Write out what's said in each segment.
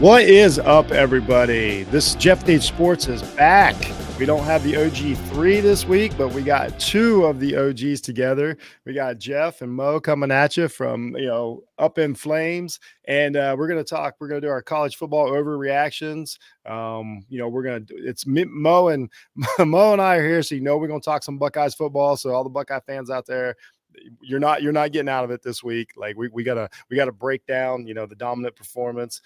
What is up, everybody? This Jeff Needs Sports is back. We don't have the OG3 this week, but we got two of the OGs together. We got Jeff and Mo coming at you from, up in flames. And we're going to do our college football overreactions. It's Mo and Mo and I are here. So, we're going to talk some Buckeyes football. So all the Buckeye fans out there, you're not getting out of it this week. Like we gotta break down, the dominant performance,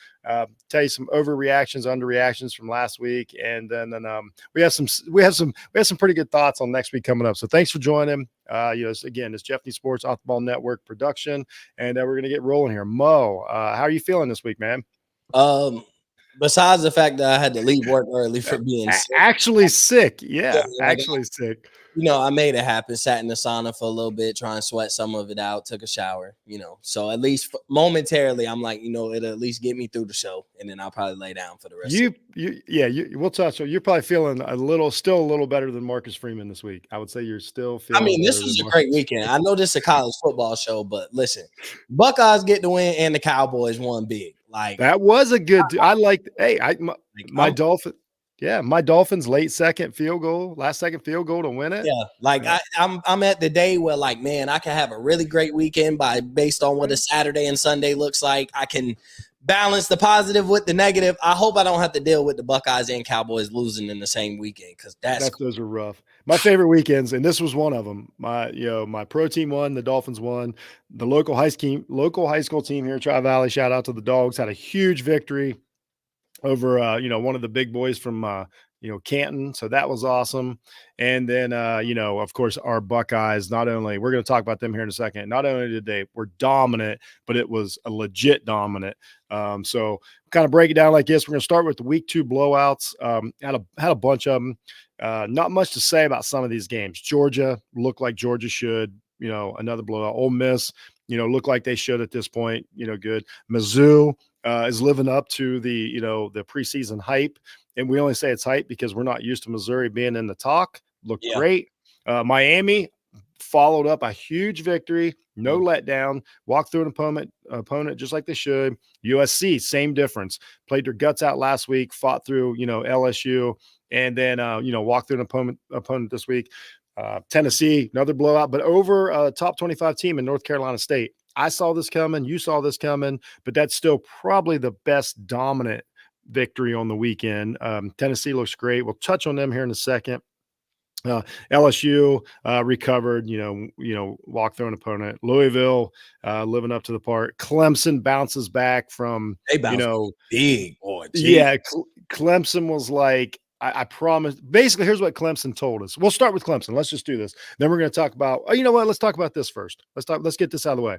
tell you some overreactions, underreactions from last week. And then we have some pretty good thoughts on next week coming up. So thanks for joining. Again, it's Jeff Needs Sports Off the Ball Network production, and we're going to get rolling here. Mo, how are you feeling this week, man? Besides the fact that I had to leave work early for being sick. Actually sick. Yeah, sick. I made it happen. Sat in the sauna for a little bit, trying to sweat some of it out. Took a shower, So at least momentarily, I'm like, it'll at least get me through the show, and then I'll probably lay down for the rest. We'll touch on. You're probably feeling still a little better than Marcus Freeman this week. I would say you're still feeling. This was a great weekend. I know this is a college football show, but listen, Buckeyes get the win, and the Cowboys won big. Like that was a good. I like. Hey, my Dolphins. Yeah, my Dolphins last second field goal to win it. Yeah, I'm at the day where I can have a really great weekend based on what a Saturday and Sunday looks like. I can balance the positive with the negative. I hope I don't have to deal with the Buckeyes and Cowboys losing in the same weekend because those are rough. My favorite weekends, and this was one of them. My pro team won, the Dolphins won. The local high school team here, Tri Valley. Shout out to the Dogs, had a huge victory over one of the big boys from Canton. So that was awesome. And then of course our Buckeyes, we're going to talk about them here in a second. Not only were dominant, but it was a legit dominant. So kind of break it down like this. We're going to start with the week 2 blowouts. Had a bunch of them. Not much to say about some of these games. Georgia looked like Georgia should, another blowout. Ole Miss, looked like they should at this point, good. Mizzou is living up to the preseason hype. And we only say it's hype because we're not used to Missouri being in the talk. Looked great. Miami followed up a huge victory, no letdown, walked through an opponent just like they should. USC, same difference. Played their guts out last week, fought through, LSU, and then, walked through an opponent this week. Tennessee, another blowout, but over a top 25 team in North Carolina State. I saw this coming. You saw this coming, but that's still probably the best dominant victory on the weekend. Tennessee looks great. We'll touch on them here in a second. LSU recovered, walked through an opponent. Louisville living up to the part. Clemson bounces back from, big boy. Yeah, Clemson was like, I promise. Basically, here's what Clemson told us. We'll start with Clemson. Let's just do this. Then we're going to talk about, let's talk about this first. Let's get this out of the way.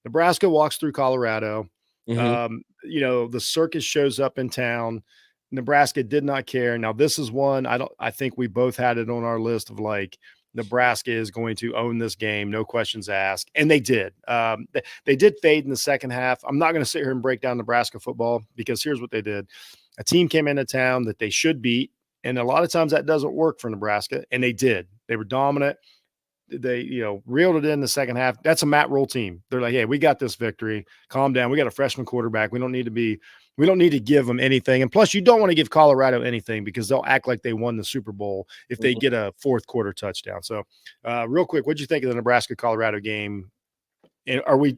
Nebraska walks through Colorado. Mm-hmm. The circus shows up in town. Nebraska did not care. Now, this is one I think we both had it on our list of Nebraska is going to own this game, no questions asked. And they did. They did fade in the second half. I'm not going to sit here and break down Nebraska football because here's what they did. A team came into town that they should beat. And a lot of times that doesn't work for Nebraska. And they did. They were dominant. They, reeled it in the second half. That's a Matt Rule team. They're like, hey, we got this victory. Calm down. We got a freshman quarterback. We don't need to give them anything. And plus, you don't want to give Colorado anything because they'll act like they won the Super Bowl if they get a fourth quarter touchdown. So, real quick, what'd you think of the Nebraska-Colorado game? Are we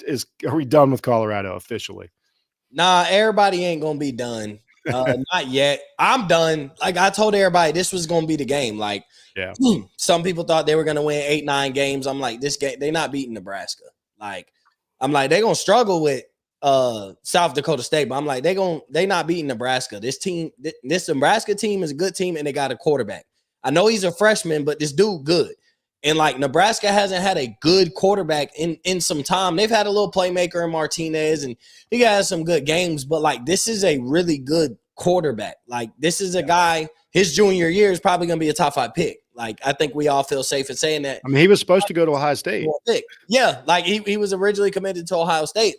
done with Colorado officially? Nah, everybody ain't gonna be done. Not yet. I'm done. Like I told everybody, this was gonna be the game. Some people thought they were gonna win 8-9 games. I'm like, this game, they're not beating Nebraska. I'm like, they're gonna struggle with South Dakota State, but I'm like, they not beating Nebraska. This Nebraska team is a good team, and they got a quarterback. I know he's a freshman, but this dude good. And Nebraska hasn't had a good quarterback in some time. They've had a little playmaker in Martinez, and he has some good games, but this is a really good quarterback. This is a guy, his junior year is probably going to be a top 5 pick. I think we all feel safe in saying that. I mean, he was supposed to go to Ohio State. Yeah, he was originally committed to Ohio State.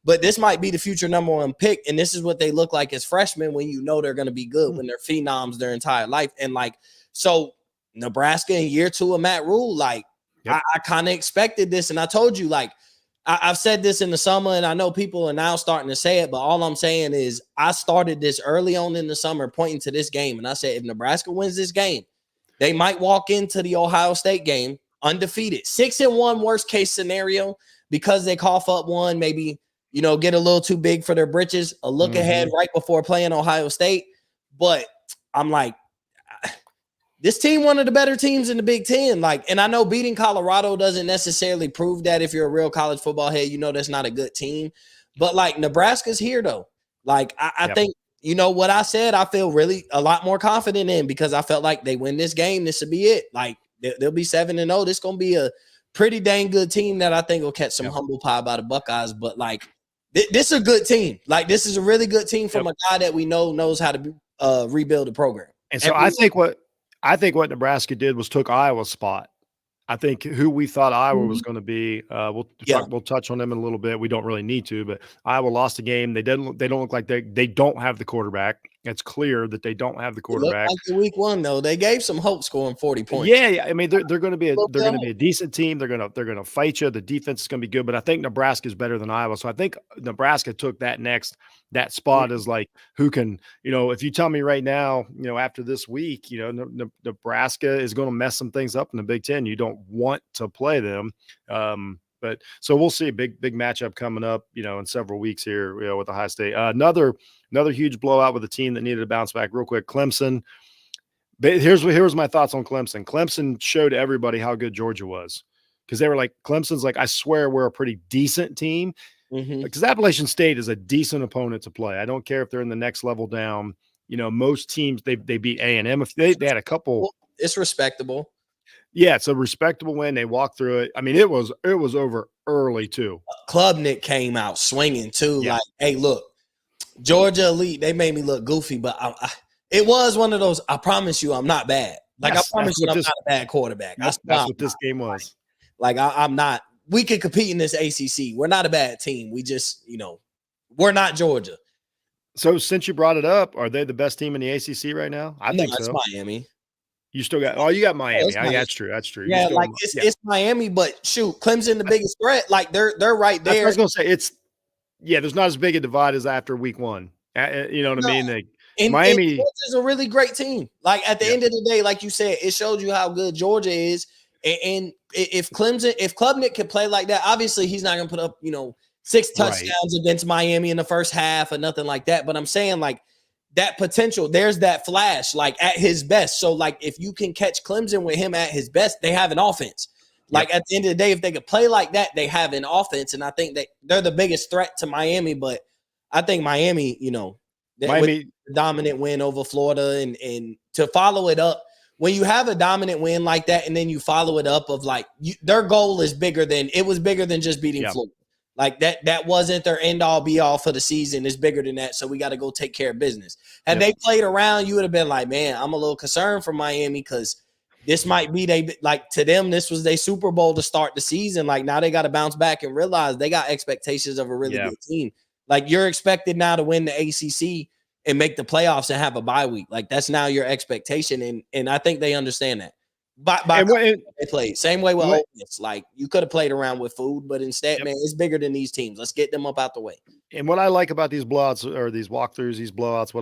But this might be the future number 1 pick, and this is what they look like as freshmen when they're going to be good, when they're phenoms their entire life. And so Nebraska in year 2 of Matt Rule, I kind of expected this, and I told you, I've said this in the summer, and I know people are now starting to say it, but all I'm saying is I started this early on in the summer pointing to this game, and I said if Nebraska wins this game, they might walk into the Ohio State game undefeated. 6-1 worst case scenario because they cough up one, maybe, get a little too big for their britches, a look ahead right before playing Ohio State. But I'm like, this team, one of the better teams in the Big Ten. And I know beating Colorado doesn't necessarily prove that if you're a real college football head, that's not a good team. But Nebraska's here though. I think, what I said, I feel really a lot more confident in because I felt like they win this game. This will be it. They'll be 7-0. This is going to be a pretty dang good team that I think will catch some humble pie by the Buckeyes. But this is a good team. This is a really good team from a guy that we know knows how to rebuild the program. And so I think what Nebraska did was took Iowa's spot. I think who we thought Iowa was going to be. We'll touch on them in a little bit. We don't really need to, but Iowa lost the game. They don't look like they don't have the quarterback. It's clear that they don't have the quarterback. Like in week one though, they gave some hope scoring 40 points. Yeah. I mean, they're going to be a decent team. They're going to fight you. The defense is going to be good, but I think Nebraska is better than Iowa. So I think Nebraska took that spot as who can, if you tell me right now, after this week, Nebraska is going to mess some things up in the Big Ten. You don't want to play them. But so we'll see a big matchup coming up, in several weeks here, with Ohio State. Another huge blowout with a team that needed to bounce back real quick. Clemson. But here's my thoughts on Clemson. Clemson showed everybody how good Georgia was because they were like, Clemson's I swear we're a pretty decent team. Because Appalachian State is a decent opponent to play. I don't care if they're in the next level down. Most teams they beat A&M. If they had a couple, it's respectable. Yeah, it's a respectable win. They walked through it. I mean, it was over early too. Klubnik came out swinging too. Yeah. Hey, look, Georgia Elite. They made me look goofy, but it was one of those. I promise you, I'm not bad. I promise you, I'm not a bad quarterback. That's what this game was. I'm not. We could compete in this ACC. We're not a bad team. We just, we're not Georgia. So since you brought it up, are they the best team in the ACC right now? I think so. It's Miami. You still got you got Miami. That's true. Yeah, it's Miami, but shoot, Clemson the biggest threat. They're right there. I was gonna say there's not as big a divide as after week one. You know what I mean? Miami is a really great team. At the end of the day, like you said, it shows you how good Georgia is. And if Klubnik can play like that, obviously he's not gonna put up 6 touchdowns against Miami in the first half or nothing like that. But I'm saying that potential, there's that flash at his best. So if you can catch Clemson with him at his best, they have an offense. At the end of the day, if they could play like that, they have an offense. And I think that they're the biggest threat to Miami. But I think Miami, Miami dominant win over Florida and to follow it up. When you have a dominant win like that, and then you follow it up of their goal is bigger than just beating Florida. That wasn't their end all be all for the season. It's bigger than that. So we got to go take care of business. Had they played around, you would have been like, man, I'm a little concerned for Miami because this might be to them, this was their Super Bowl to start the season. Now they got to bounce back and realize they got expectations of a really good team. You're expected now to win the ACC and make the playoffs and have a bye week. That's now your expectation. And I think they understand that. They played same way with Ole Miss. You could have played around with food, but instead, man, it's bigger than these teams. Let's get them up out the way. And what I like about these blowouts or these walkthroughs, these blowouts,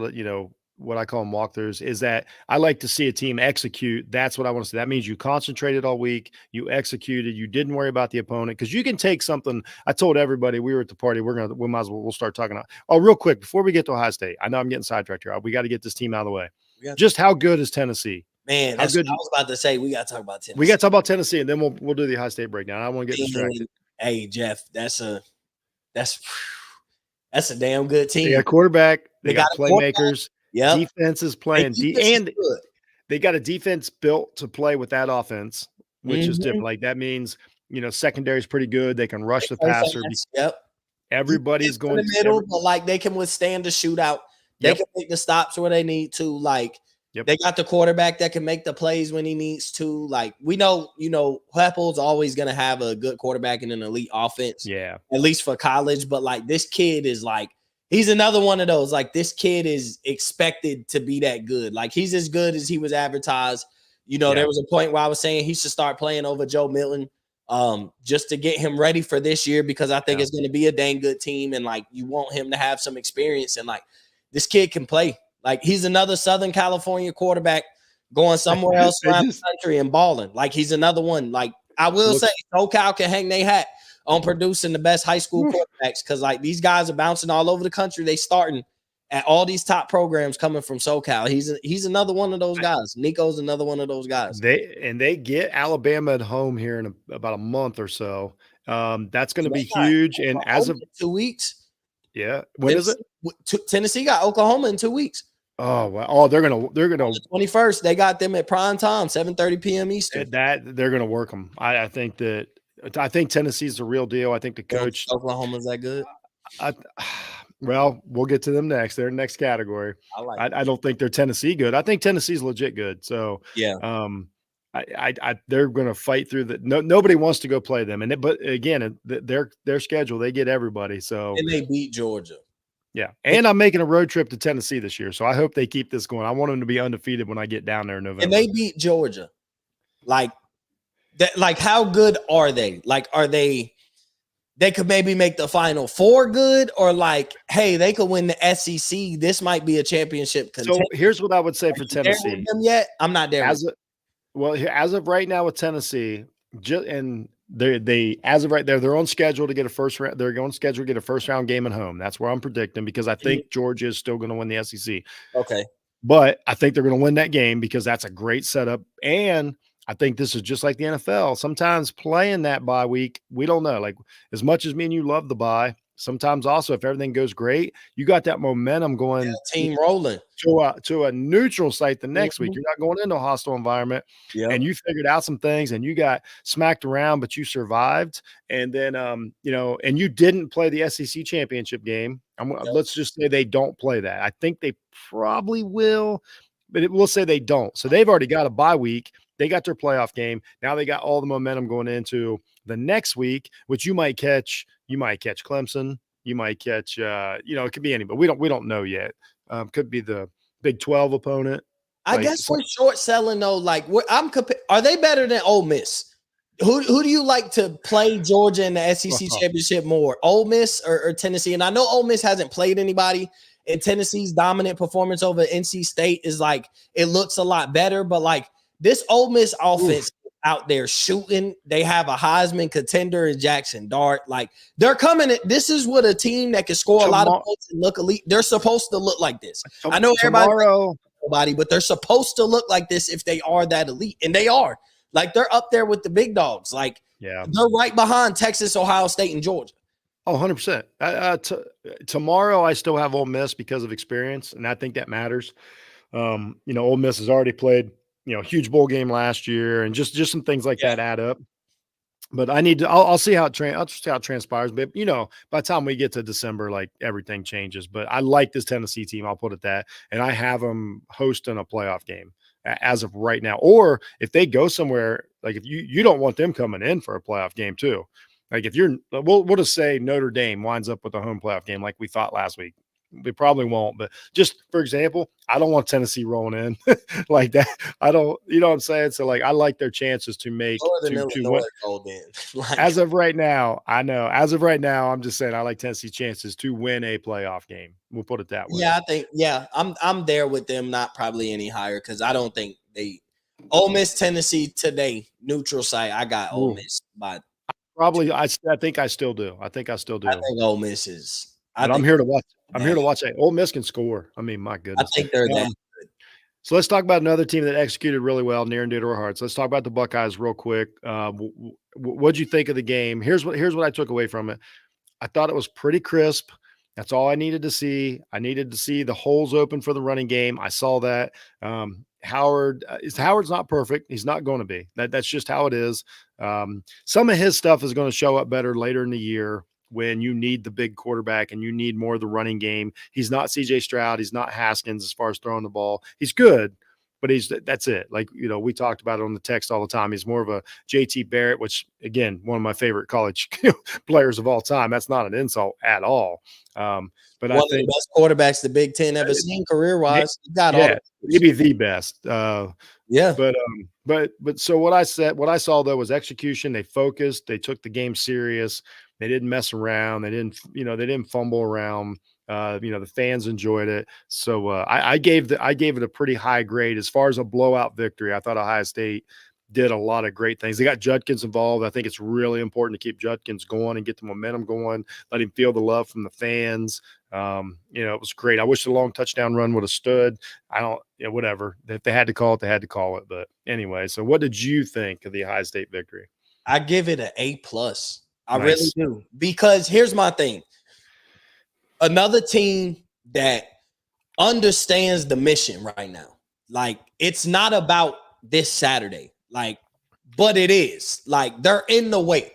what I call them walkthroughs, is that I like to see a team execute. That's what I want to see. That means you concentrated all week, you executed, you didn't worry about the opponent because you can take something. I told everybody we were at the party. We'll start talking about. Oh, real quick before we get to Ohio State, I know I'm getting sidetracked here. We got to get this team out of the way. Just how good is Tennessee? Man, that's what I was about to say. We got to talk about Tennessee. We got to talk about Tennessee, and then we'll do the Ohio State breakdown. I don't want to get distracted. Hey, Jeff, that's a damn good team. They got a quarterback. They got playmakers. Yeah, defense is playing, and they got a defense built to play with that offense, which is different. That means secondary is pretty good. They can rush the passer. Yep, everybody's going in the middle, but they can withstand the shootout. They can make the stops where they need to. They got the quarterback that can make the plays when he needs to. We know, Heppel's always going to have a good quarterback in an elite offense. Yeah. At least for college. But this kid is he's another one of those. This kid is expected to be that good. He's as good as he was advertised. There was a point where I was saying he should start playing over Joe Milton. just to get him ready for this year, because I think it's going to be a dang good team. And like, you want him to have some experience, and like, this kid can play. Like, he's another Southern California quarterback going somewhere else around the country and balling. Like, he's another one. Like, I will say SoCal can hang their hat on producing the best high school quarterbacks, because like, these guys are bouncing all over the country. They starting at all these top programs coming from SoCal. He's another one of those guys. Nico's another one of those guys. They get Alabama at home here in about a month or so. That's going to be huge. And as of 2 weeks, when is it? Tennessee got Oklahoma in 2 weeks. Oh wow! Oh, they're gonna the 21st. They got them at prime time, 7:30 p.m. Eastern. That they're gonna work them. I think Tennessee's the real deal. I think the coach Oklahoma's that good. Well, we'll get to them next. They're in the next category. I don't think they're Tennessee good. I think Tennessee's legit good. So they're going to fight through the. Nobody wants to go play them, but again, their schedule, they get everybody. So and they beat Georgia. Yeah, and I'm making a road trip to Tennessee this year, so I hope they keep this going. I want them to be undefeated when I get down there in November. And they beat Georgia. Like that. Like, how good are they? Like, are they? They could maybe make the Final Four good, or like, hey, they could win the SEC. This might be a championship contender. So here's what I would say for Tennessee. Them yet? I'm not there. As of right now with Tennessee, and they as of right there, they're on schedule to get a first round. They're on schedule to get a first round game at home. That's where I'm predicting, because I think Georgia is still going to win the SEC. Okay, but I think they're going to win that game because that's a great setup. And I think this is just like the NFL. Sometimes playing that bye week, we don't know. Like, as much as me and you love the bye, sometimes also if everything goes great, you got that momentum going, team rolling to a neutral site the next week. You're not going into a hostile environment, and you figured out some things, and you got smacked around, but you survived. And then, and you didn't play the SEC championship game. Let's just say they don't play that. I think they probably will, but we'll say they don't. So they've already got a bye week. They got their playoff game. Now they got all the momentum going into the next week, which you might catch. You might catch Clemson. You might catch, it could be anybody. We don't know yet. Could be the Big 12 opponent. I guess we're short selling though. Like, are they better than Ole Miss? Who do you like to play Georgia in the SEC championship more, Ole Miss or Tennessee? And I know Ole Miss hasn't played anybody, and Tennessee's dominant performance over NC State is like, it looks a lot better, but like, this Ole Miss offense out there shooting. They have a Heisman contender in Jackson Dart. Like, they're coming. This is what a team that can score a lot of points and look elite. They're supposed to look like this. I know everybody, but they're supposed to look like this if they are that elite, and they are. Like, they're up there with the big dogs. Like, they're right behind Texas, Ohio State, and Georgia. Oh, 100%. Tomorrow, I still have Ole Miss because of experience, and I think that matters. Ole Miss has already played, huge bowl game last year, and just some things like that add up. But I'll see how it transpires. But by the time we get to December, like, everything changes. But I like this Tennessee team. I'll put it that, and I have them hosting a playoff game as of right now. Or if they go somewhere, like, if you don't want them coming in for a playoff game too. Like, if we'll just say Notre Dame winds up with a home playoff game like we thought last week. We probably won't, but just for example, I don't want Tennessee rolling in like that. I don't, you know what I'm saying? So, like, I like their chances to make to win. As of right now, I'm just saying I like Tennessee's chances to win a playoff game. We'll put it that way. Yeah, I think, I'm there with them, not probably any higher, because I don't think Ole Miss, Tennessee today, neutral site. I got Ole Miss by probably. I think I still do. I think Ole Miss is. I'm here to watch. I'm here to watch. Ole Miss can score. I mean, my goodness. I think they're that good. So let's talk about another team that executed really well, near and dear to our hearts. Let's talk about the Buckeyes real quick. What'd you think of the game? Here's what I took away from it. I thought it was pretty crisp. That's all I needed to see. I needed to see the holes open for the running game. I saw that. Howard's not perfect. He's not going to be. That's just how it is. Some of his stuff is going to show up better later in the year, when you need the big quarterback and you need more of the running game. He's not CJ Stroud. He's not Haskins as far as throwing the ball. He's good, but that's it. Like, we talked about it on the text all the time. He's more of a JT Barrett, which, again, one of my favorite college players of all time. That's not an insult at all. But one of the best quarterbacks the Big Ten ever seen career-wise. Maybe the best. Yeah. But so what I saw though was execution. They focused, they took the game serious. They didn't mess around. They didn't fumble around. The fans enjoyed it. So I gave it a pretty high grade as far as a blowout victory. I thought Ohio State did a lot of great things. They got Judkins involved. I think it's really important to keep Judkins going and get the momentum going, let him feel the love from the fans. It was great. I wish the long touchdown run would have stood. I don't, whatever. If they had to call it, they had to call it. But anyway, so what did you think of the Ohio State victory? I give it an A+. I Nice. really do. Because here's my thing. Another team that understands the mission right now. Like, it's not about this Saturday. Like, but it is. Like, they're in the way.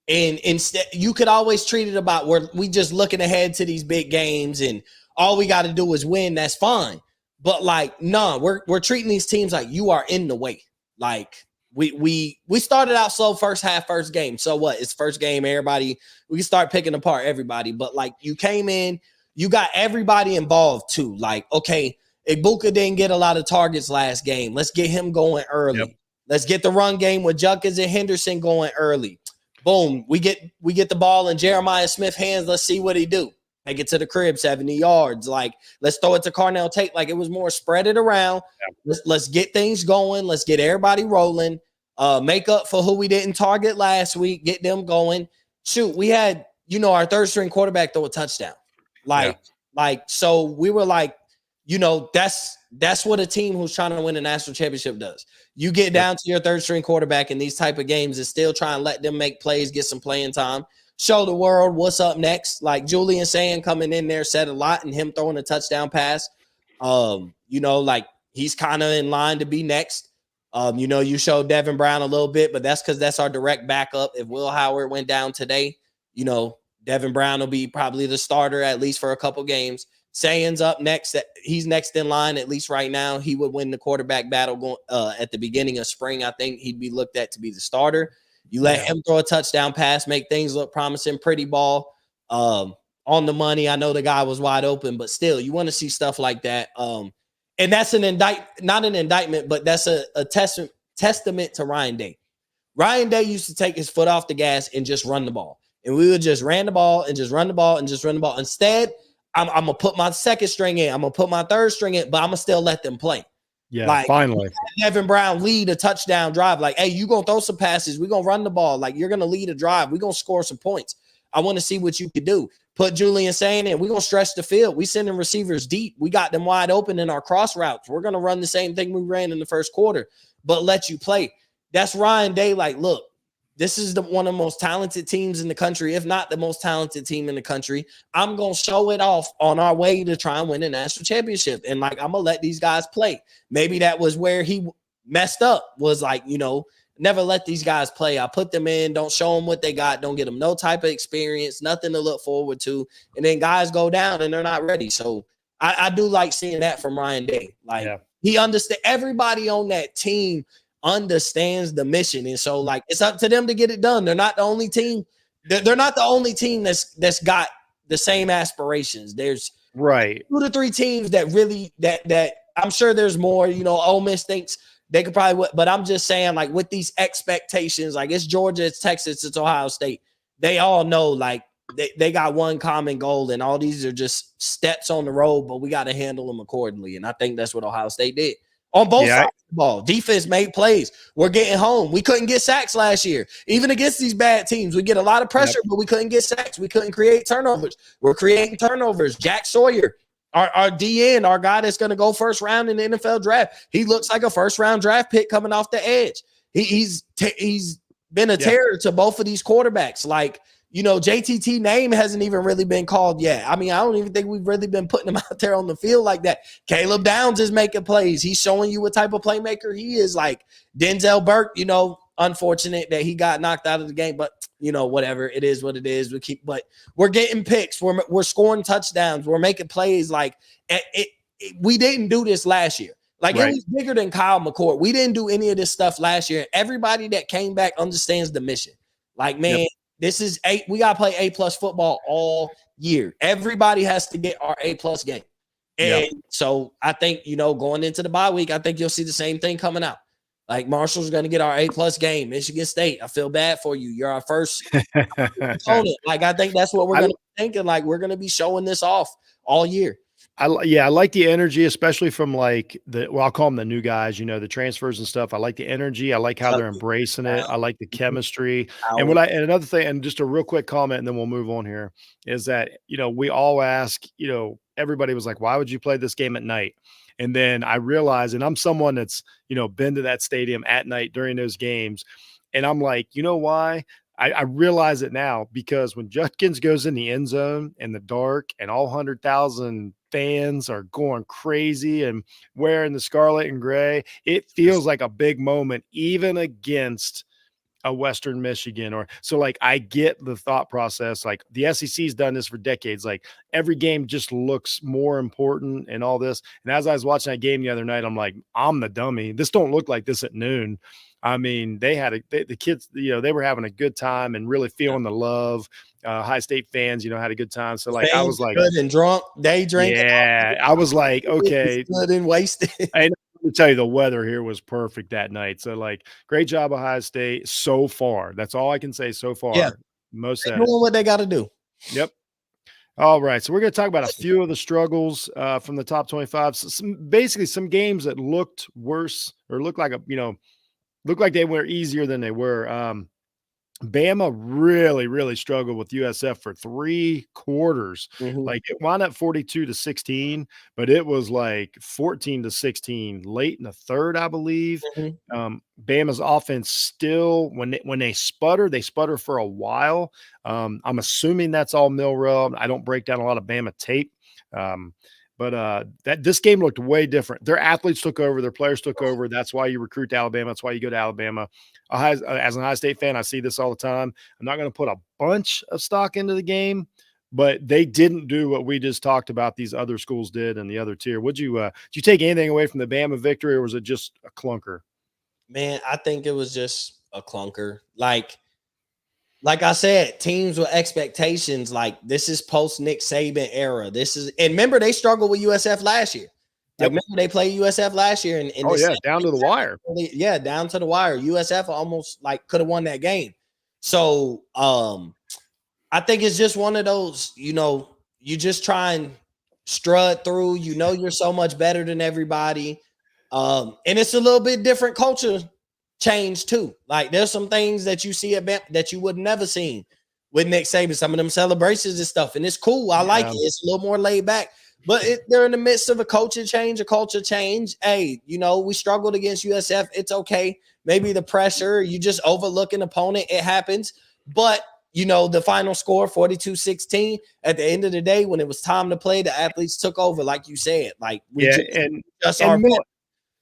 And instead, you could always treat it about where we just looking ahead to these big games and all we got to do is win. That's fine. But like, no, we're treating these teams like you are in the way. Like we started out slow first half, first game. So what? It's first game. Everybody, we can start picking apart everybody. But like you came in, you got everybody involved too. Like, okay, Ibuka didn't get a lot of targets last game. Let's get him going early. Yep. Let's get the run game with Judkins and Henderson going early. Boom, we get the ball in Jeremiah Smith's hands. Let's see what he do. Take it to the crib, 70 yards. Like, let's throw it to Carnell Tate. Like, it was more spread it around. Yeah. Let's get things going. Let's get everybody rolling. Make up for who we didn't target last week. Get them going. Shoot, we had, our third string quarterback throw a touchdown. So we were like, that's what a team who's trying to win a national championship does. You get down to your third string quarterback in these type of games and still try and let them make plays, get some playing time, show the world what's up next. Like Julian saying coming in there said a lot, and him throwing a touchdown pass. Like he's kind of in line to be next. You showed Devin Brown a little bit, but that's because that's our direct backup. If Will Howard went down today, Devin Brown will be probably the starter at least for a couple games. Sayan's up next. He's next in line, at least right now. He would win the quarterback battle going at the beginning of spring. I think he'd be looked at to be the starter. You let him throw a touchdown pass, make things look promising. Pretty ball on the money. I know the guy was wide open, but still, you want to see stuff like that. And that's not an indictment, but that's a testament to Ryan Day. Ryan Day used to take his foot off the gas and just run the ball. And we would just ran the ball and just run the ball and just run the ball. Instead, I'm going to put my second string in. I'm going to put my third string in, but I'm going to still let them play. Yeah, finally. Devin Brown lead a touchdown drive. Like, hey, you're going to throw some passes. We're going to run the ball. Like, you're going to lead a drive. We're going to score some points. I want to see what you could do. Put Julian saying in. We're going to stretch the field. We sending receivers deep. We got them wide open in our cross routes. We're going to run the same thing we ran in the first quarter, but let you play. That's Ryan Day. Like, look, this is one of the most talented teams in the country, if not the most talented team in the country. I'm going to show it off on our way to try and win a national championship. And, like, I'm going to let these guys play. Maybe that was where he messed up, was like, never let these guys play. I put them in, don't show them what they got, don't get them no type of experience, nothing to look forward to. And then guys go down and they're not ready. So I do like seeing that from Ryan Day. Like, he understands, everybody on that team understands the mission, and so like it's up to them to get it done. They're not the only team. They're not the only team that's got the same aspirations. There's 2 to 3 teams that really that I'm sure there's more. Ole Miss thinks they could probably, but I'm just saying, like, with these expectations, like it's Georgia, it's Texas, it's Ohio State. They all know, like, they got one common goal, and all these are just steps on the road, but we got to handle them accordingly. And I think that's what Ohio State did. On both sides of the ball, defense made plays. We're getting home. We couldn't get sacks last year. Even against these bad teams, we get a lot of pressure, but we couldn't get sacks. We couldn't create turnovers. We're creating turnovers. Jack Sawyer, our DN, our guy that's going to go first round in the NFL draft, he looks like a first-round draft pick coming off the edge. He's been a terror to both of these quarterbacks. Like, JTT name hasn't even really been called yet. I mean, I don't even think we've really been putting him out there on the field like that. Caleb Downs is making plays. He's showing you what type of playmaker he is. Like Denzel Burke, unfortunate that he got knocked out of the game, but whatever. It is what it is. But we're getting picks. We're scoring touchdowns. We're making plays. Like we didn't do this last year. Like it was bigger than Kyle McCord. We didn't do any of this stuff last year. Everybody that came back understands the mission. Like, man, this is we got to play A+ football all year. Everybody has to get our A+ game. Yeah. And so I think, going into the bye week, I think you'll see the same thing coming out. Like Marshall's going to get our A+ game. Michigan State, I feel bad for you. You're our first opponent. Like I think that's what we're going to be thinking. Like we're going to be showing this off all year. I like the energy, especially from like I'll call them the new guys, the transfers and stuff. I like the energy. I like how they're embracing it. I like the chemistry. And and another thing, and just a real quick comment, and then we'll move on here, is that, we all ask, everybody was like, why would you play this game at night? And then I realized, and I'm someone that's, been to that stadium at night during those games. And I'm like, you know why? I realize it now, because when Judkins goes in the end zone in the dark and all 100,000 fans are going crazy and wearing the scarlet and gray, it feels like a big moment, even against a Western Michigan. Or so, like, I get the thought process. Like the SEC's done this for decades. Like every game just looks more important and all this. And as I was watching that game the other night, I'm like, I'm the dummy. This don't look like this at noon. I mean, the kids, they were having a good time and really feeling the love. High State fans, had a good time. So like, I was like, good and drunk, day drinking. Yeah, I was like, okay, good and wasted. And let me tell you, the weather here was perfect that night. So like, great job, Ohio State, so far. That's all I can say so far. Yeah, Most doing what they got to do. Yep. All right, so we're going to talk about a few of the struggles from the top 25. So basically some games that looked worse or looked like looked like they were easier than they were. Bama really, really struggled with USF for 3 quarters. Like it wound up 42-16, but it was like 14-16 late in the third, I believe. Bama's offense still, when they sputter for a while. I'm assuming that's all Milrow. I don't break down a lot of Bama tape. But this game looked way different. Their athletes took over, their players took over. That's why you recruit to Alabama. That's why you go to Alabama. As an Ohio State fan, I see this all the time. I'm not going to put a bunch of stock into the game, but they didn't do what we just talked about these other schools did in the other tier. Did you take anything away from the Bama victory, or was it just a clunker? Man, I think it was just a clunker. Like I said, teams with expectations, like this is post Nick Saban era. And remember they struggled with USF last year. Like, remember they played USF last year, and down to the wire. Yeah, down to the wire. USF almost like could have won that game. So I think it's just one of those, you just try and strut through. You're so much better than everybody. And it's a little bit different culture change too. Like there's some things that you see at Bama that you would never seen with Nick Saban. Some of them celebrations and stuff, and it's cool. I like it. It's a little more laid back. But they're in the midst of a culture change. Hey, we struggled against USF. It's okay. Maybe the pressure, you just overlook an opponent. It happens. But, the final score, 42-16, at the end of the day, when it was time to play, the athletes took over, like you said. Like,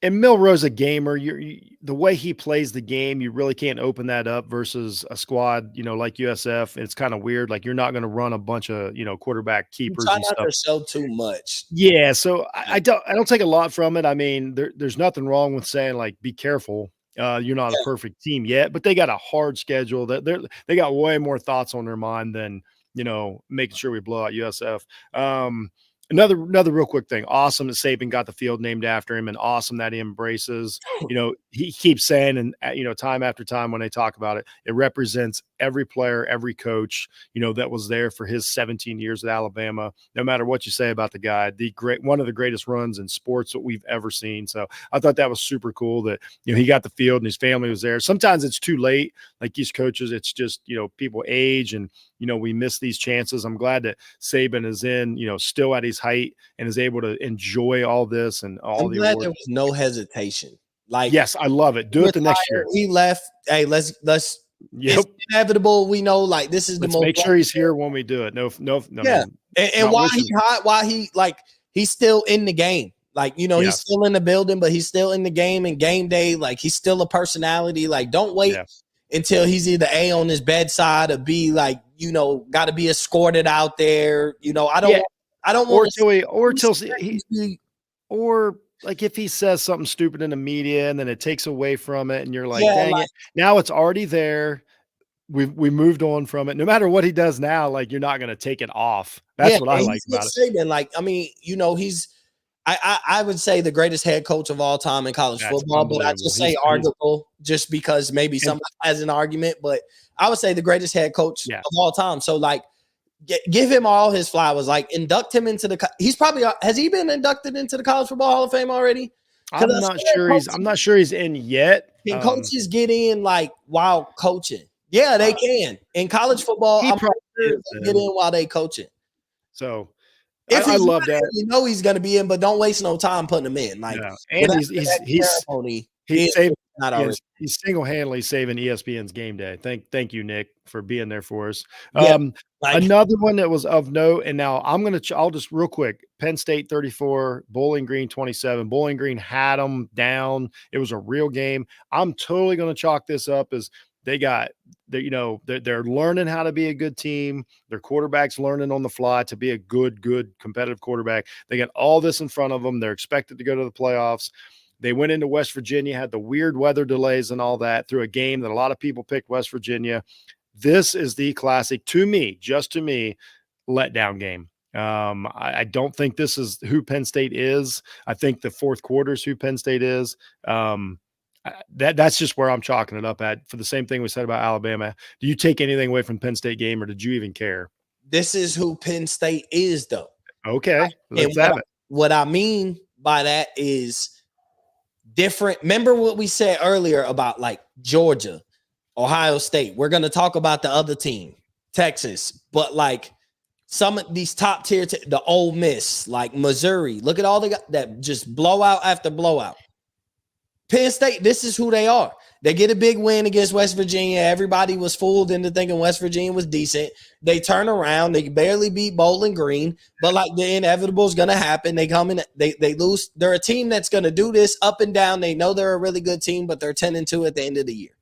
and Milrow's a gamer. The way he plays the game, you really can't open that up versus a squad, like USF. It's kind of weird. Like you're not going to run a bunch of, quarterback keepers and stuff. Show too much. Yeah, so I don't take a lot from it. I mean, there's nothing wrong with saying like, be careful. You're not a perfect team yet, but they got a hard schedule. They got way more thoughts on their mind than making sure we blow out USF. Another real quick thing. Awesome that Saban got the field named after him, and awesome that he embraces, he keeps saying, and, time after time when they talk about it, it represents every player, every coach, that was there for his 17 years at Alabama. No matter what you say about the guy, one of the greatest runs in sports that we've ever seen. So I thought that was super cool that, he got the field and his family was there. Sometimes it's too late. Like these coaches, it's just, people age and, we miss these chances. I'm glad that Saban is in, still at his height and is able to enjoy all this and all the awards. There was no hesitation. Like, yes, I love it. Do it the next year. He left. Hey, let's. It's inevitable. We know, like this is the most. Make sure he's here when we do it. No. Yeah, and while he's hot, while he's still in the game. Like he's still in the building, but he's still in the game and game day. Like he's still a personality. Like don't wait until he's either A, on his bedside, or B, like got to be escorted out there. I don't want or like if he says something stupid in the media and then it takes away from it and you're like, dang it, now it's already there. We moved on from it. No matter what he does now, like you're not going to take it off. That's what I like about it. Like, I mean, I would say the greatest head coach of all time in college That's football, but I just say arguable just because maybe somebody has an argument. But I would say the greatest head coach of all time. So like, give him all his flowers. Like induct him into the. He's probably has he been inducted into the College Football Hall of Fame already? I'm not sure he's in yet. Can coaches get in like while coaching? Yeah, they can. In college football, I'm sure they get in while they coaching. So if I love that. You know he's going to be in, but don't waste no time putting him in. Like, and he's single-handedly saving ESPN's game day. Thank you, Nick, for being there for us. Another one that was of note, and now I'll just real quick. Penn State 34, Bowling Green 27. Bowling Green had them down. It was a real game. I'm totally going to chalk this up as they're learning how to be a good team. Their quarterback's learning on the fly to be a good competitive quarterback. They got all this in front of them. They're expected to go to the playoffs. They went into West Virginia, had the weird weather delays and all that through a game that a lot of people picked West Virginia. This is the classic, just to me, letdown game. I don't think this is who Penn State is. I think the fourth quarter is who Penn State is. That's just where I'm chalking it up at for the same thing we said about Alabama. Do you take anything away from Penn State game, or did you even care? This is who Penn State is, though. Okay, let's have it. What I mean by that is different. Remember what we said earlier about like Georgia, Ohio State. We're going to talk about the other team, Texas, but like some of these top tier, the Ole Miss, like Missouri. Look at all that just blowout after blowout. Penn State, this is who they are. They get a big win against West Virginia. Everybody was fooled into thinking West Virginia was decent. They turn around. They barely beat Bowling Green, but like the inevitable is going to happen. They come in, they lose. They're a team that's going to do this up and down. They know they're a really good team, but they're 10-2 at the end of the year.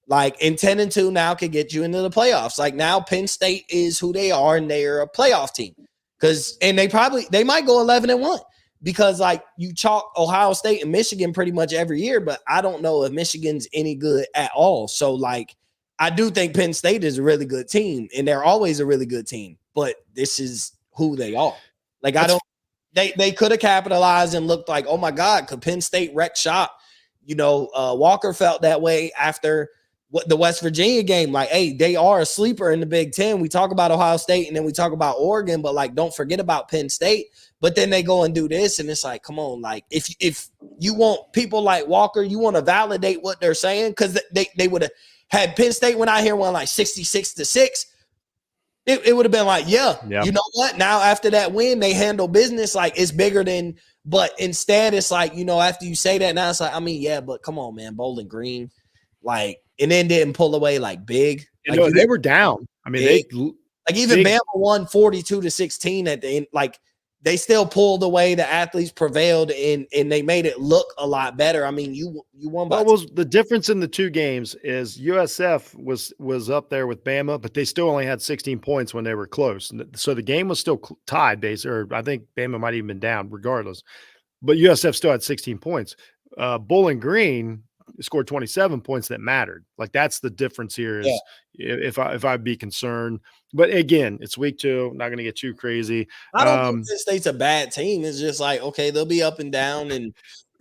Like, and 10-2 now could get you into the playoffs. Like now Penn State is who they are, and they're a playoff team. And they might go 11-1. Because like you chalk Ohio State and Michigan pretty much every year, but I don't know if Michigan's any good at all. So like, I do think Penn State is a really good team, and they're always a really good team, but this is who they are. Like, they could have capitalized and looked like, oh my God, could Penn State wreck shop? Walker felt that way after the West Virginia game. Like, hey, they are a sleeper in the Big Ten. We talk about Ohio State and then we talk about Oregon, but like, don't forget about Penn State. But then they go and do this, and it's like, come on, like if you want people like Walker, you want to validate what they're saying, because they would have had Penn State went out here won like 66-6. It would have been like, yeah, you know what? Now after that win, they handle business like it's bigger than. But instead, it's like, after you say that, now it's like, I mean, yeah, but come on, man, Bowling Green, like, and then didn't pull away like big. Like, they were down. I mean, even Bama won 42-16 at the end, like. They still pulled away. The athletes prevailed, and they made it look a lot better. I mean, you won by. What was the difference in the two games? Is USF was up there with Bama, but they still only had 16 points when they were close. So the game was still tied, or I think Bama might even been down, regardless. But USF still had 16 points. Bowling Green scored 27 points that mattered. Like, that's the difference here. Is if I'd be concerned. But again, it's week 2. Not going to get too crazy. I don't think Penn State's a bad team. It's just like, okay, they'll be up and down, and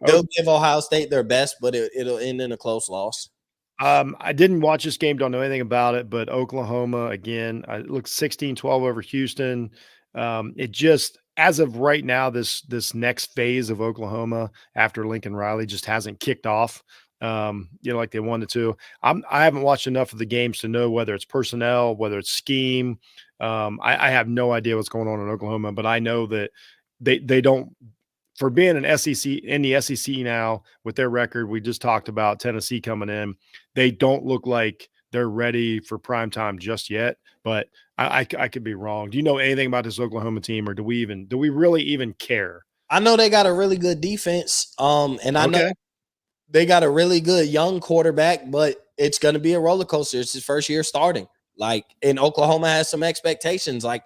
they'll give Ohio State their best, but it'll end in a close loss. I didn't watch this game, don't know anything about it, but Oklahoma, again, it looks 16-12 over Houston. It just, as of right now, this next phase of Oklahoma after Lincoln Riley just hasn't kicked off. Like they wanted to. I haven't watched enough of the games to know whether it's personnel, whether it's scheme. I have no idea what's going on in Oklahoma, but I know that they don't, for being an SEC in the SEC now with their record. We just talked about Tennessee coming in. They don't look like they're ready for prime time just yet, but I could be wrong. Do you know anything about this Oklahoma team, or do we really even care? I know they got a really good defense. And I know they got a really good young quarterback, but it's going to be a roller coaster. It's his first year starting. Like, and Oklahoma has some expectations. Like,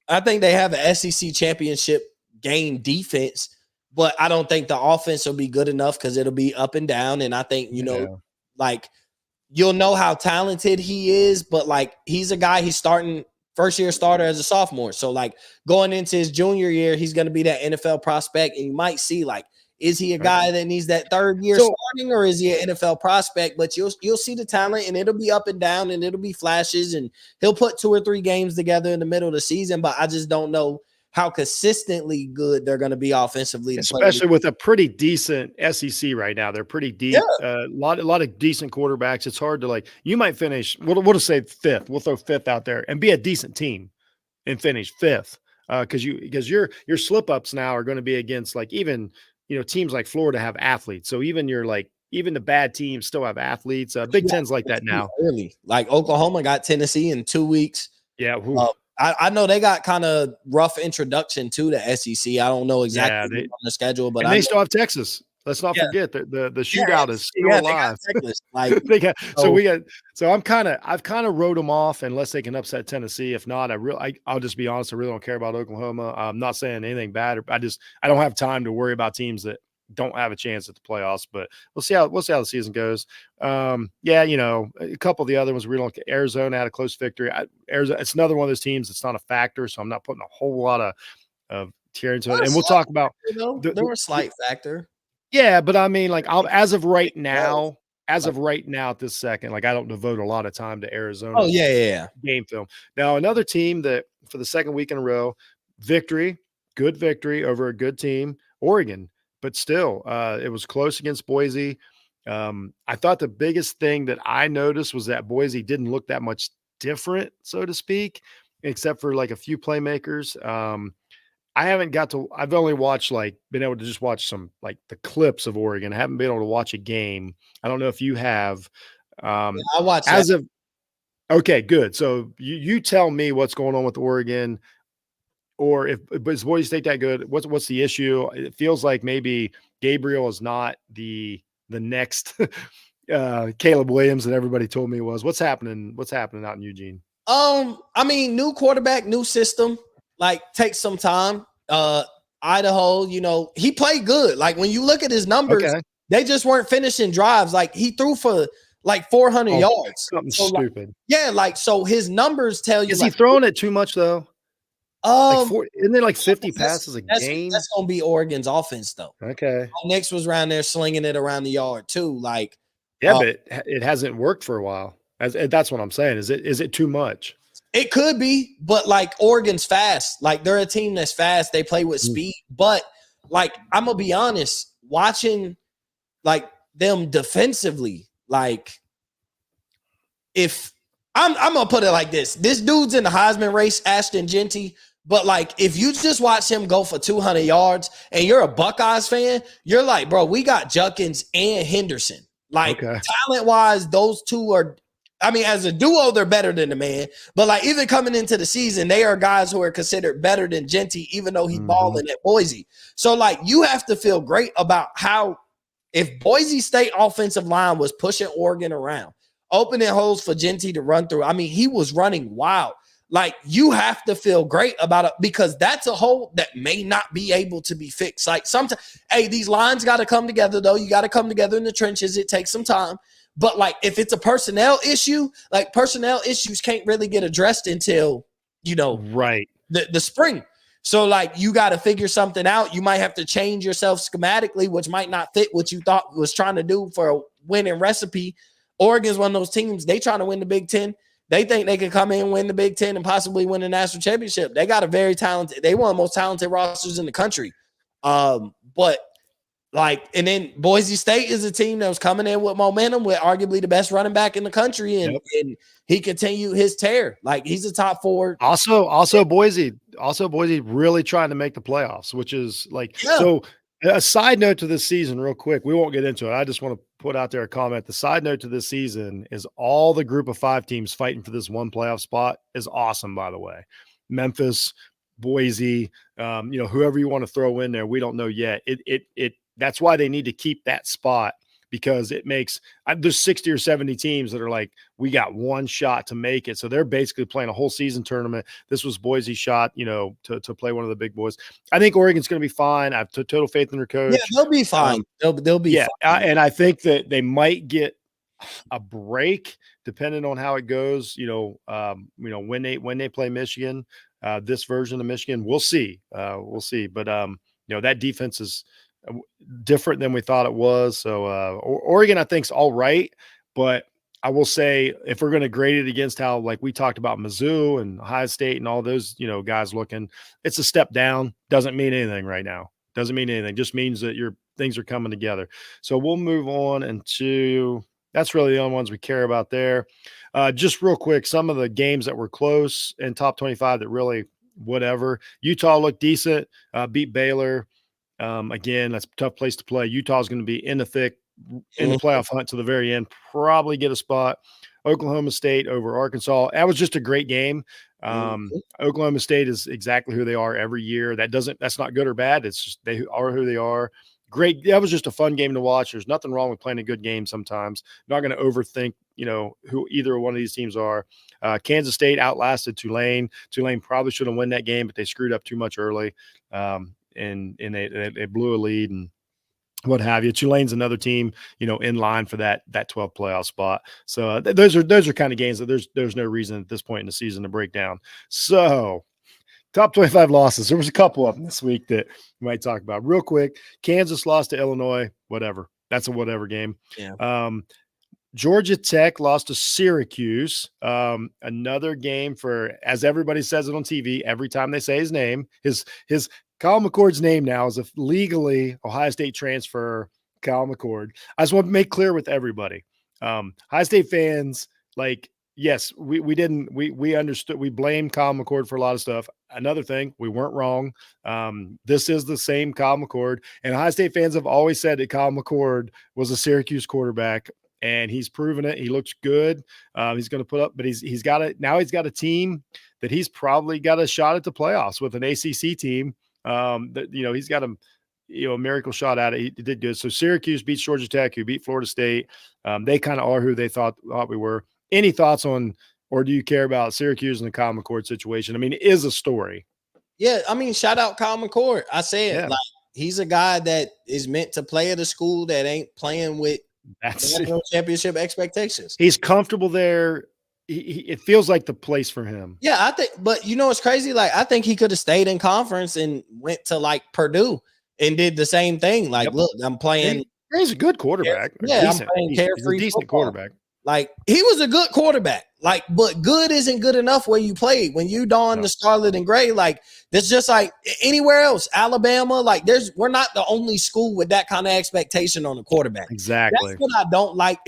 I think they have an SEC championship game defense, but I don't think the offense will be good enough because it'll be up and down. And I think, like, you'll know how talented he is, but like, he's a guy, he's starting first-year starter as a sophomore. So, like, going into his junior year, he's going to be that NFL prospect, and you might see, like, is he a guy that needs that third year starting, or is he an NFL prospect? But you'll see the talent, and it'll be up and down, and it'll be flashes, and he'll put 2 or 3 games together in the middle of the season. But I just don't know how consistently good they're going to be offensively, especially with a pretty decent SEC right now. They're pretty deep. A lot of decent quarterbacks. It's hard to, like, you might finish. We'll just say 5th. We'll throw 5th out there and be a decent team and finish 5th because your slip ups now are going to be against, like, even, teams like Florida have athletes. So even the bad teams still have athletes. Big Ten's like that now. Early. Like Oklahoma got Tennessee in 2 weeks. Yeah. I know they got kind of rough introduction to the SEC. I don't know exactly on the schedule, but they still have Texas. Let's not forget that the shootout is still alive. So I've kind of wrote them off unless they can upset Tennessee. If not, I'll just be honest. I really don't care about Oklahoma. I'm not saying anything bad. I don't have time to worry about teams that don't have a chance at the playoffs, but we'll see how the season goes. A couple of the other ones, Arizona had a close victory. Arizona, it's another one of those teams that's not a factor, so I'm not putting a whole lot of tear into it. And we'll talk about there were a slight factor. Yeah, but I mean, like, as of right now at this second, like, I don't devote a lot of time to Arizona. Oh yeah. Game film. Now, another team that for the second week in a row, good victory over a good team, Oregon. But still, it was close against Boise. I thought the biggest thing that I noticed was that Boise didn't look that much different, so to speak, except for, like, a few playmakers. I've only watched, been able to just watch some, like, the clips of Oregon. I haven't been able to watch a game. I don't know if you have. I watched okay, good. So you tell me what's going on with Oregon. Or is Boise State that good? What's the issue? It feels like maybe Gabriel is not the next Caleb Williams that everybody told me was. What's happening out in Eugene? I mean, new quarterback, new system, like, takes some time. Idaho, he played good. Like, when you look at his numbers, they just weren't finishing drives. Like, he threw for like 400 yards. Something stupid. So his numbers tell you. Is he throwing it too much though? Isn't it like 50 passes a game? That's gonna be Oregon's offense, though. Okay. Nix was around there slinging it around the yard too. Like, but it hasn't worked for a while. That's what I'm saying. Is it too much? It could be, but, like, Oregon's fast. Like, they're a team that's fast. They play with speed. But, like, I'm gonna be honest, watching, like, them defensively, like, if I'm gonna put it like this dude's in the Heisman race, Ashton Genty. But, like, if you just watch him go for 200 yards and you're a Buckeyes fan, you're like, bro, we got Judkins and Henderson. Like, talent-wise, those two are – I mean, as a duo, they're better than the man. But, like, even coming into the season, they are guys who are considered better than Genty, even though he's balling at Boise. So, like, you have to feel great about how – if Boise State offensive line was pushing Oregon around, opening holes for Genty to run through, I mean, he was running wild. Like, you have to feel great about it because that's a hole that may not be able to be fixed. Like, sometimes, these lines got to come together, though. You got to come together in the trenches. It takes some time. But, like, if it's a personnel issue, like, personnel issues can't really get addressed until, the spring. So, like, you got to figure something out. You might have to change yourself schematically, which might not fit what you thought was trying to do for a winning recipe. Oregon's one of those teams, they trying to win the Big Ten. They think they can come in, win the Big Ten, and possibly win the national championship. They got they one of the most talented rosters in the country. But, like, and then Boise State is a team that was coming in with momentum with arguably the best running back in the country, and he continued his tear. Like, he's a top 4. Also Boise really trying to make the playoffs, which is like so. A side note to this season, real quick, we won't get into it. I just want to put out there a comment. The side note to this season is all the group of 5 teams fighting for this one playoff spot is awesome, by the way. Memphis, Boise, whoever you want to throw in there, we don't know yet. That's why they need to keep that spot, because it makes there's 60 or 70 teams that are like, we got one shot to make it. So they're basically playing a whole season tournament. This was Boise's shot, to play one of the big boys. I think Oregon's going to be fine. I have total faith in their coach. Yeah, they'll be fine. They'll be fine. And I think that they might get a break, depending on how it goes. When they play Michigan, this version of Michigan, we'll see. We'll see. But that defense is different than we thought it was. So Oregon, I think, is all right, but I will say, if we're going to grade it against how, like we talked about, Mizzou and Ohio State and all those, guys looking, it's a step down. Doesn't mean anything right now. Doesn't mean anything. Just means that your things are coming together. So we'll move on into, that's really the only ones we care about there. Just real quick, some of the games that were close in top 25 that really whatever. Utah looked decent, beat Baylor. Again, that's a tough place to play. Utah's going to be in the thick, in the playoff hunt to the very end, probably get a spot. Oklahoma State over Arkansas. That was just a great game. Oklahoma State is exactly who they are every year. That's not good or bad. It's just they are who they are. Great. That was just a fun game to watch. There's nothing wrong with playing a good game sometimes. Not going to overthink, who either one of these teams are. Kansas State outlasted Tulane. Tulane probably should have won that game, but they screwed up too much early. And they blew a lead and what have you. Tulane's another team, in line for that 12 playoff spot. So those are kind of games that there's no reason at this point in the season to break down. So top 25 losses. There was a couple of them this week that we might talk about real quick. Kansas lost to Illinois, whatever. That's a whatever game. Yeah. Georgia Tech lost to Syracuse. Another game for, as everybody says it on TV, every time they say his name, his Kyle McCord's name now is a legally Ohio State transfer, Kyle McCord. I just want to make clear with everybody. Ohio State fans, yes, we understood. We blamed Kyle McCord for a lot of stuff. Another thing, we weren't wrong. This is the same Kyle McCord. And Ohio State fans have always said that Kyle McCord was a Syracuse quarterback. And he's proven it. He looks good. He's going to put up, but he's got it. Now he's got a team that he's probably got a shot at the playoffs with an ACC team. He's got a miracle shot at it. He did good. So Syracuse beats Georgia Tech, who beat Florida State. They kind of are who they thought we were. Any thoughts on, or do you care about Syracuse and the Kyle McCord situation? I mean, it is a story. Yeah, I mean, shout out Kyle McCord. I said, he's a guy that is meant to play at a school that ain't playing with national championship expectations. He's comfortable there. It feels like the place for him. Yeah, I think, but it's crazy. I think he could have stayed in conference and went to Purdue and did the same thing. Look, I'm playing. He's a good quarterback. Yeah, I'm playing carefree. He's a decent football. Quarterback. He was a good quarterback. But good isn't good enough where you play. When you don the scarlet and gray, that's just anywhere else. Alabama, we're not the only school with that kind of expectation on the quarterback. Exactly. That's what I don't like.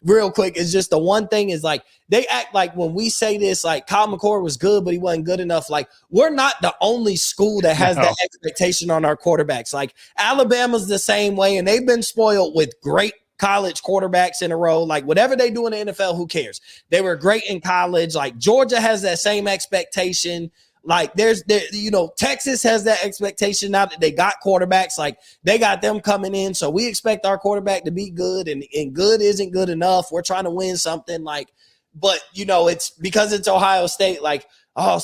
Real quick, is just the one thing is they act like when we say this, Kyle McCord was good, but he wasn't good enough. We're not the only school that has that expectation on our quarterbacks. Alabama's the same way, and they've been spoiled with great college quarterbacks in a row. Whatever they do in the NFL, who cares? They were great in college. Georgia has that same expectation. Texas has that expectation now that they got quarterbacks. They got them coming in. So we expect our quarterback to be good, and good isn't good enough. We're trying to win something but it's because it's Ohio State.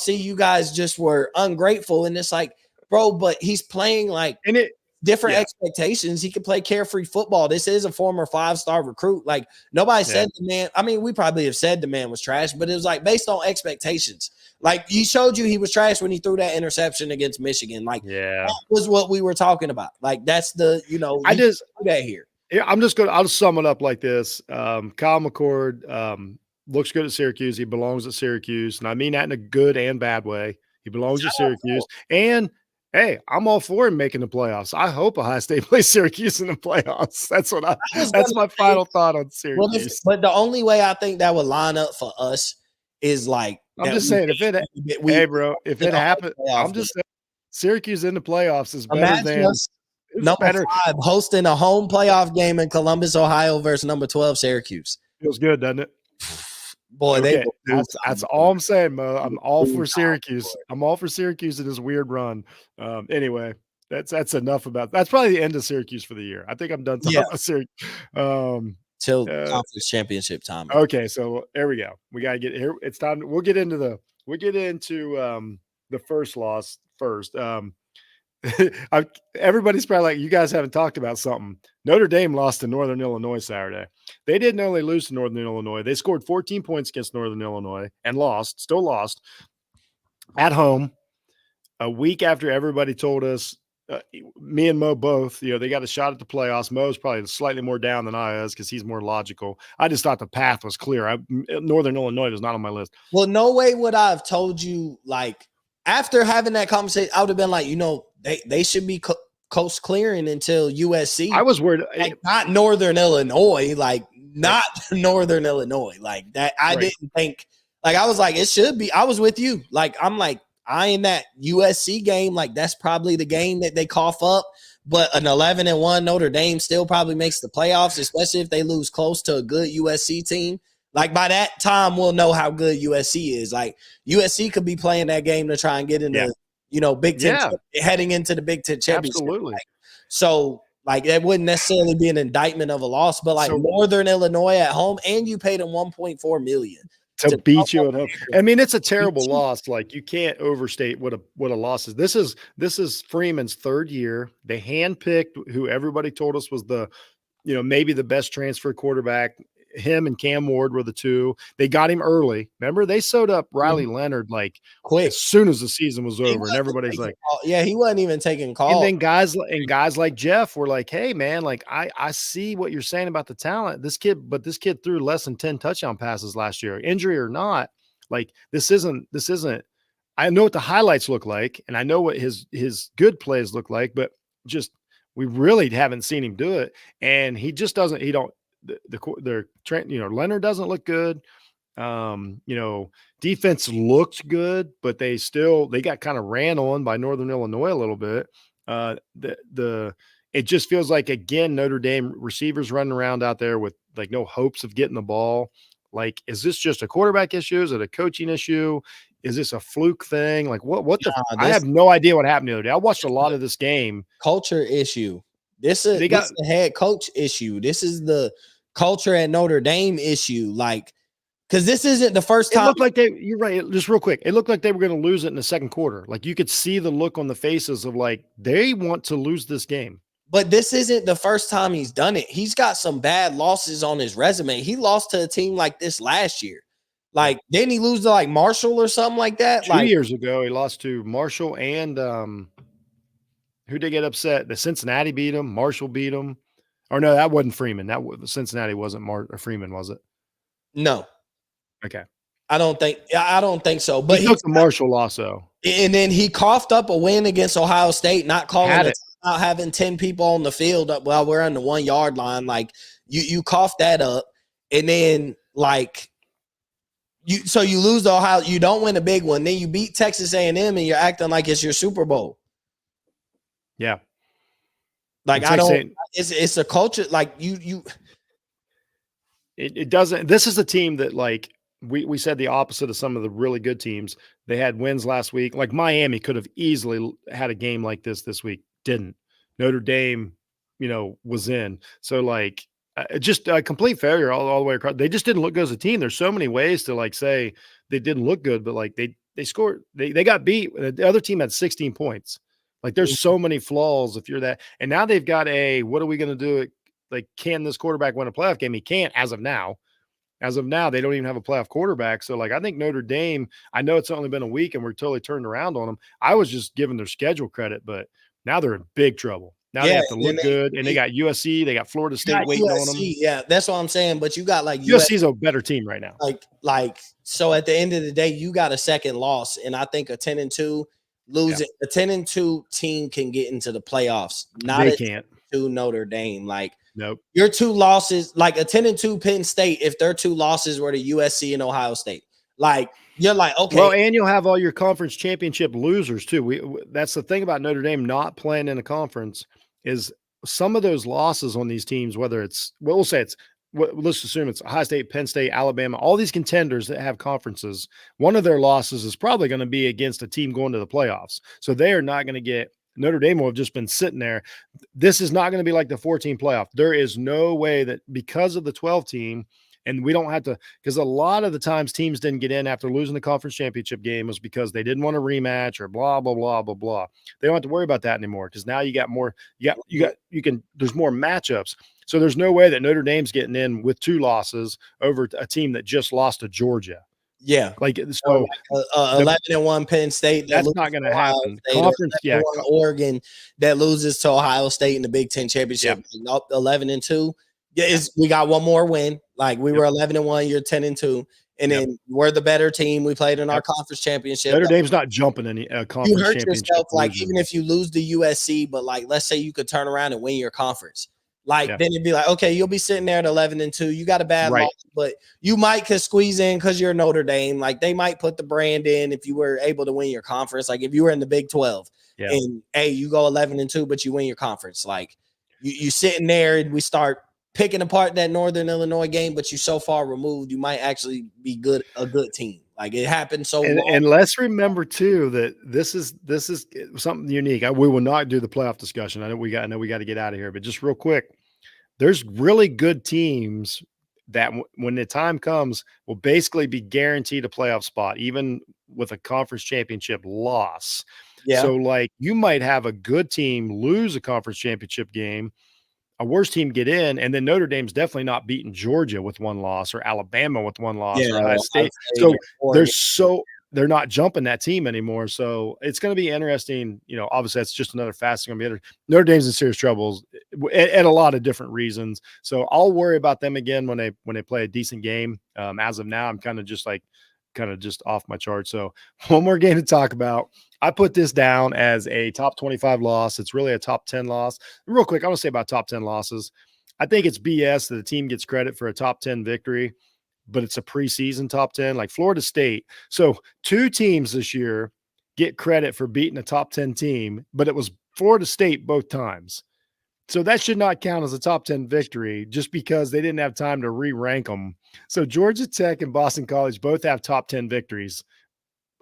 You guys just were ungrateful. And it's bro, but he's playing different expectations. He could play carefree football. This is a former 5-star recruit. Nobody said the man. I mean, we probably have said the man was trash, but it was based on expectations. He showed you he was trash when he threw that interception against Michigan. That was what we were talking about. That's the, I just do that here. Yeah, I'll just sum it up like this. Kyle McCord looks good at Syracuse. He belongs at Syracuse. And I mean that in a good and bad way. He belongs at Syracuse. And hey, I'm all for him making the playoffs. I hope Ohio State plays Syracuse in the playoffs. That's my final thought on Syracuse. But the only way I think that would line up for us is I'm just saying, if it happened, I'm just saying Syracuse in the playoffs is better than number 5 hosting a home playoff game in Columbus, Ohio versus number 12 Syracuse. Feels good, doesn't it? Boy, that's all I'm saying, Mo. I'm all for Syracuse. I'm all for Syracuse in this weird run. Anyway, that's enough about. That's probably the end of Syracuse for the year. I think I'm done talking about Syracuse. Till conference championship time. Okay, so there we go. We gotta get here. It's time. We'll get into the first loss first. Everybody's probably like, you guys haven't talked about something. Notre Dame lost to Northern Illinois Saturday. They didn't only lose to Northern Illinois. They scored 14 points against Northern Illinois and still lost at home a week after everybody told us, me and Mo both, they got a shot at the playoffs. Mo's probably slightly more down than I was because he's more logical. I just thought the path was clear. Northern Illinois was not on my list. Well, no way would I have told you, like, after having that conversation, I would have been like, they should be coast clearing until USC. I was worried. Like, not Northern Illinois, not Northern Illinois. Like that, I didn't think, I was like, it should be. I was with you. I'm like, eyeing that USC game, that's probably the game that they cough up. But an 11-1 Notre Dame still probably makes the playoffs, especially if they lose close to a good USC team. By that time, we'll know how good USC is. USC could be playing that game to try and get into, Big Ten, heading into the Big Ten championship. Absolutely. That wouldn't necessarily be an indictment of a loss, but Northern Illinois at home, and you paid them $1.4 million to beat you at home. I mean, it's a terrible loss. You can't overstate what a loss is. This is Freeman's third year. They handpicked who everybody told us was the, maybe the best transfer quarterback. Him and Cam Ward were the two. They got him early. Remember, they sewed up Riley Leonard quick as soon as the season was over, and everybody's like, he wasn't even taking calls. And then guys like Jeff were like, hey man, I see what you're saying about the talent. This kid threw less than 10 touchdown passes last year, injury or not. This isn't. I know what the highlights look like, and I know what his good plays look like, but just we really haven't seen him do it, and he just doesn't. He don't. Leonard doesn't look good. Defense looked good, but they got kind of ran on by Northern Illinois a little bit. It just feels like, again, Notre Dame receivers running around out there with no hopes of getting the ball. Is this just a quarterback issue? Is it a coaching issue? Is this a fluke thing? I have no idea what happened the other day. I watched a lot of this game. Culture issue. This is the head coach issue. This is the culture at Notre Dame issue. Because this isn't the first time. It looked you're right. Just real quick. It looked like they were going to lose it in the second quarter. You could see the look on the faces of they want to lose this game. But this isn't the first time he's done it. He's got some bad losses on his resume. He lost to a team like this last year. Didn't he lose to Marshall or something like that? 2 years ago, he lost to Marshall and who did get upset? The Cincinnati beat him. Marshall beat him. Or no, that wasn't Freeman. Cincinnati wasn't Freeman, was it? No. Okay. I don't think so. But he took the Marshall loss though. And then he coughed up a win against Ohio State, not having 10 people on the field while we're on the 1 yard line. You coughed that up, and then you lose to Ohio. You don't win a big one. Then you beat Texas A&M, and you're acting like it's your Super Bowl. Yeah. It's a culture. It doesn't. This is a team that we said the opposite of some of the really good teams. They had wins last week. Miami could have easily had a game like this week. Didn't. Notre Dame, was in. So just a complete failure all the way across. They just didn't look good as a team. There's so many ways to say they didn't look good, but they scored. They got beat. The other team had 16 points. There's so many flaws if you're that. And now they've got what are we going to do? Can this quarterback win a playoff game? He can't as of now. As of now, they don't even have a playoff quarterback. So, I think Notre Dame, I know it's only been a week and we're totally turned around on them. I was just giving their schedule credit, but now they're in big trouble. Now they have to look good. And they got USC. They got Florida State waiting on them. Yeah, that's what I'm saying. But you got USC's a better team right now. So at the end of the day, you got a second loss. And I think a 10-2 losing a 10-2 team can get into the playoffs. Not they can't. 10-2 Notre Dame. Nope. Your two losses, a 10-2 Penn State, if their two losses were to USC and Ohio State, you're okay. Well, and you'll have all your conference championship losers too. That's the thing about Notre Dame not playing in a conference is some of those losses on these teams, whether it's, we'll say it's, let's assume it's Ohio State, Penn State, Alabama, all these contenders that have conferences, one of their losses is probably going to be against a team going to the playoffs. So they are not going to get, Notre Dame will have just been sitting there. This is not going to be like the 14 playoff. There is no way that because of the 12 team And we don't have to, because a lot of the times teams didn't get in after losing the conference championship game was because they didn't want a rematch or blah, blah, blah, blah, blah. They don't have to worry about that anymore because now you got more, there's more matchups. So there's no way that Notre Dame's getting in with 2 losses over a team that just lost to Georgia. Yeah. Like, so 11-1 Penn State. That's not going to happen. Conference, Oregon that loses to Ohio State in the Big Ten championship. 11-2. Yeah, we got one more win. Like we were 11-1, you're 10-2, and then we're the better team. We played in our conference championship. Notre Dame's not jumping any conference you hurt championship. Yourself, like even if you lose the USC, but like let's say you could turn around and win your conference. Like then it'd be like, okay, you'll be sitting there at 11-2. You got a bad loss, but you might could squeeze in because you're Notre Dame. Like they might put the brand in if you were able to win your conference. Like if you were in the Big 12 and you go 11-2, but you win your conference. Like you sitting there and we start picking apart that Northern Illinois game, but you're so far removed, you might actually be a good team. Like it happened so long. And let's remember too that this is something unique. We will not do the playoff discussion. I know we got to get out of here, but just real quick, there's really good teams that when the time comes will basically be guaranteed a playoff spot, even with a conference championship loss. Yeah. So like you might have a good team lose a conference championship game, a worse team get in, and then Notre Dame's definitely not beating Georgia with 1 loss or Alabama with 1 loss or Ohio State. So they're not jumping that team anymore. So it's going to be interesting. You know, obviously that's just another facet going to be other. Notre Dame's in serious troubles at a lot of different reasons. So I'll worry about them again when they play a decent game. As of now, I'm kind of just off my chart. So one more game to talk about. I put this down as a top 25 loss. It's really a top 10 loss. Real quick, I want to say about top 10 losses. I think it's BS that the team gets credit for a top 10 victory, but it's a preseason top 10, like Florida State. So 2 teams this year get credit for beating a top 10 team, but it was Florida State both times. So that should not count as a top 10 victory just because they didn't have time to re-rank them. So Georgia Tech and Boston College both have top 10 victories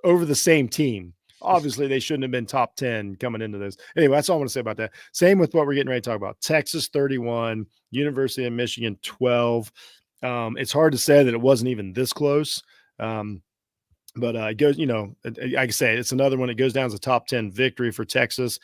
over the same team. Obviously, they shouldn't have been top 10 coming into this. Anyway, that's all I want to say about that. Same with what we're getting ready to talk about. Texas 31, University of Michigan 12. It's hard to say that it wasn't even this close. But it goes, like I say, it's another one. It goes down as a top 10 victory for Texas.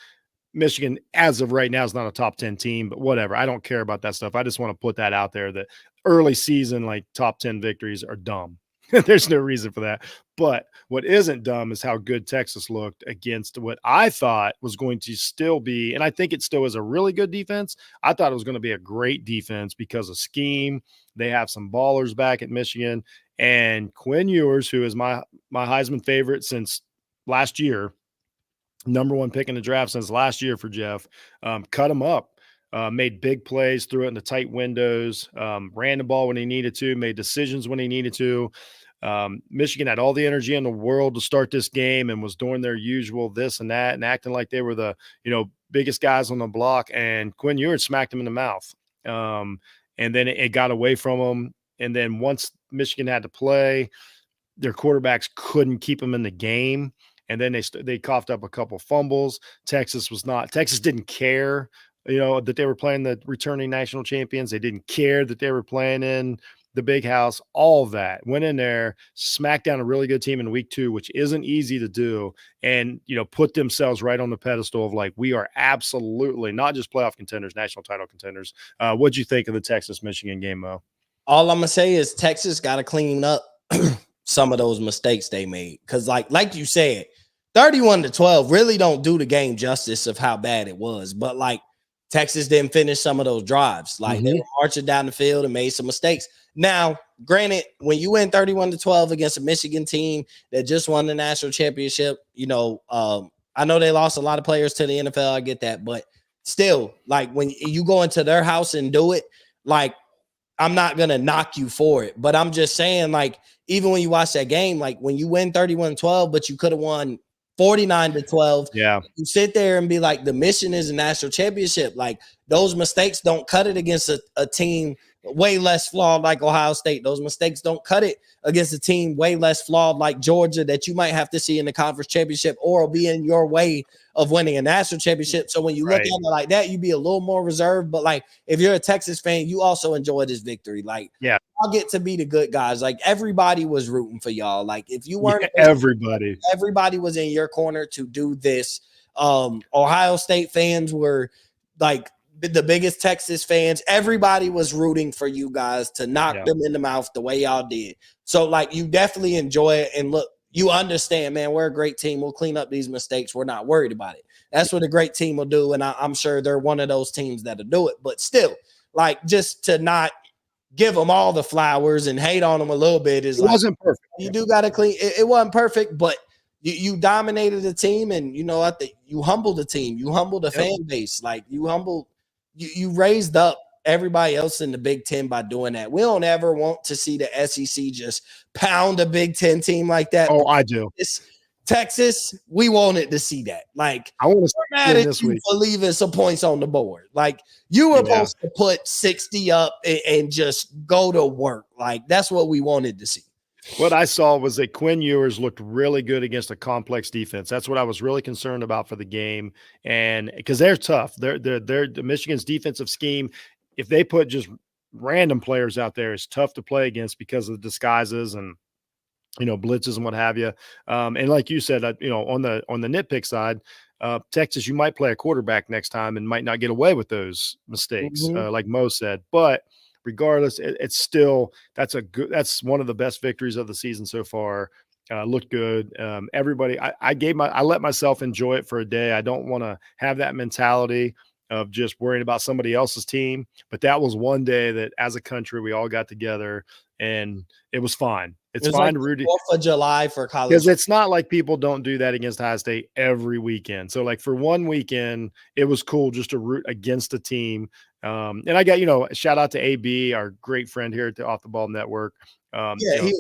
Michigan, as of right now, is not a top 10 team, but whatever. I don't care about that stuff. I just want to put that out there that early season, like top 10 victories are dumb. There's no reason for that. But what isn't dumb is how good Texas looked against what I thought was going to still be, and I think it still is a really good defense. I thought it was going to be a great defense because of scheme. They have some ballers back at Michigan. And Quinn Ewers, who is my Heisman favorite since last year, number 1 pick in the draft since last year for Jeff, cut him up. Made big plays, threw it into tight windows, ran the ball when he needed to, made decisions when he needed to. Michigan had all the energy in the world to start this game and was doing their usual this and that and acting like they were the, biggest guys on the block. And Quinn Ewers smacked him in the mouth. And then it got away from them. And then once Michigan had to play, their quarterbacks couldn't keep them in the game. And then they coughed up a couple fumbles. Texas didn't care, that they were playing the returning national champions. They didn't care that they were playing in the big house. All of that went in there, smacked down a really good team in week 2, which isn't easy to do, and put themselves right on the pedestal of like, we are absolutely not just playoff contenders, national title contenders. What'd you think of the Texas-Michigan game, Mo? All I'm gonna say is Texas got to clean up some of those mistakes they made, because like you said, 31-12 really don't do the game justice of how bad it was. But like Texas didn't finish some of those drives. Like they were marching down the field and made some mistakes. Now, granted, when you win 31-12 against a Michigan team that just won the national championship, I know they lost a lot of players to the NFL. I get that, but still, like when you go into their house and do it, like I'm not gonna knock you for it, but I'm just saying, like even when you watch that game, like when you win 31-12, but you could have won 49-12. Yeah. You sit there and be like, the mission is a national championship. Like those mistakes don't cut it against a team way less flawed like Ohio State. Those mistakes don't cut it against a team way less flawed like Georgia that you might have to see in the conference championship or be in your way of winning a national championship. So when you look at it like that, you be a little more reserved. But like if you're a Texas fan, you also enjoy this victory. Like, yeah, I'll get to be the good guys. Like everybody was rooting for y'all. Like if you weren't everybody was in your corner to do this. Ohio State fans were like the biggest Texas fans. Everybody was rooting for you guys to knock them in the mouth the way y'all did. So like you definitely enjoy it. And look, you understand, man, we're a great team. We'll clean up these mistakes. We're not worried about it. That's what a great team will do. And I'm sure they're one of those teams that'll do it. But still, like just to not give them all the flowers and hate on them a little bit is like, wasn't perfect. You do got to clean. It wasn't perfect, but you dominated the team, and you know I think you humbled the team. You humbled the fan base. Like you raised up everybody else in the Big Ten by doing that. We don't ever want to see the SEC just pound a Big Ten team like that. Oh, I do. It's Texas, we wanted to see that. Like I want to see it this week for leaving some points on the board. Like you were supposed to put 60 up and just go to work. Like that's what we wanted to see. What I saw was that Quinn Ewers looked really good against a complex defense. That's what I was really concerned about for the game. And because they're tough, they're Michigan's defensive scheme. If they put just random players out there, it's tough to play against because of the disguises and, blitzes and what have you. And like you said, on the nitpick side, Texas, you might play a quarterback next time and might not get away with those mistakes, like Mo said. But regardless, it's still that's one of the best victories of the season so far. Looked good. Everybody, I let myself enjoy it for a day. I don't want to have that mentality of just worrying about somebody else's team. But that was one day that as a country, we all got together and it was fine. It's fine to root 4th of July for college. Because it's not like people don't do that against Ohio State every weekend. So like for one weekend, it was cool just to root against a team. And I got, shout out to AB, our great friend here at the Off the Ball Network.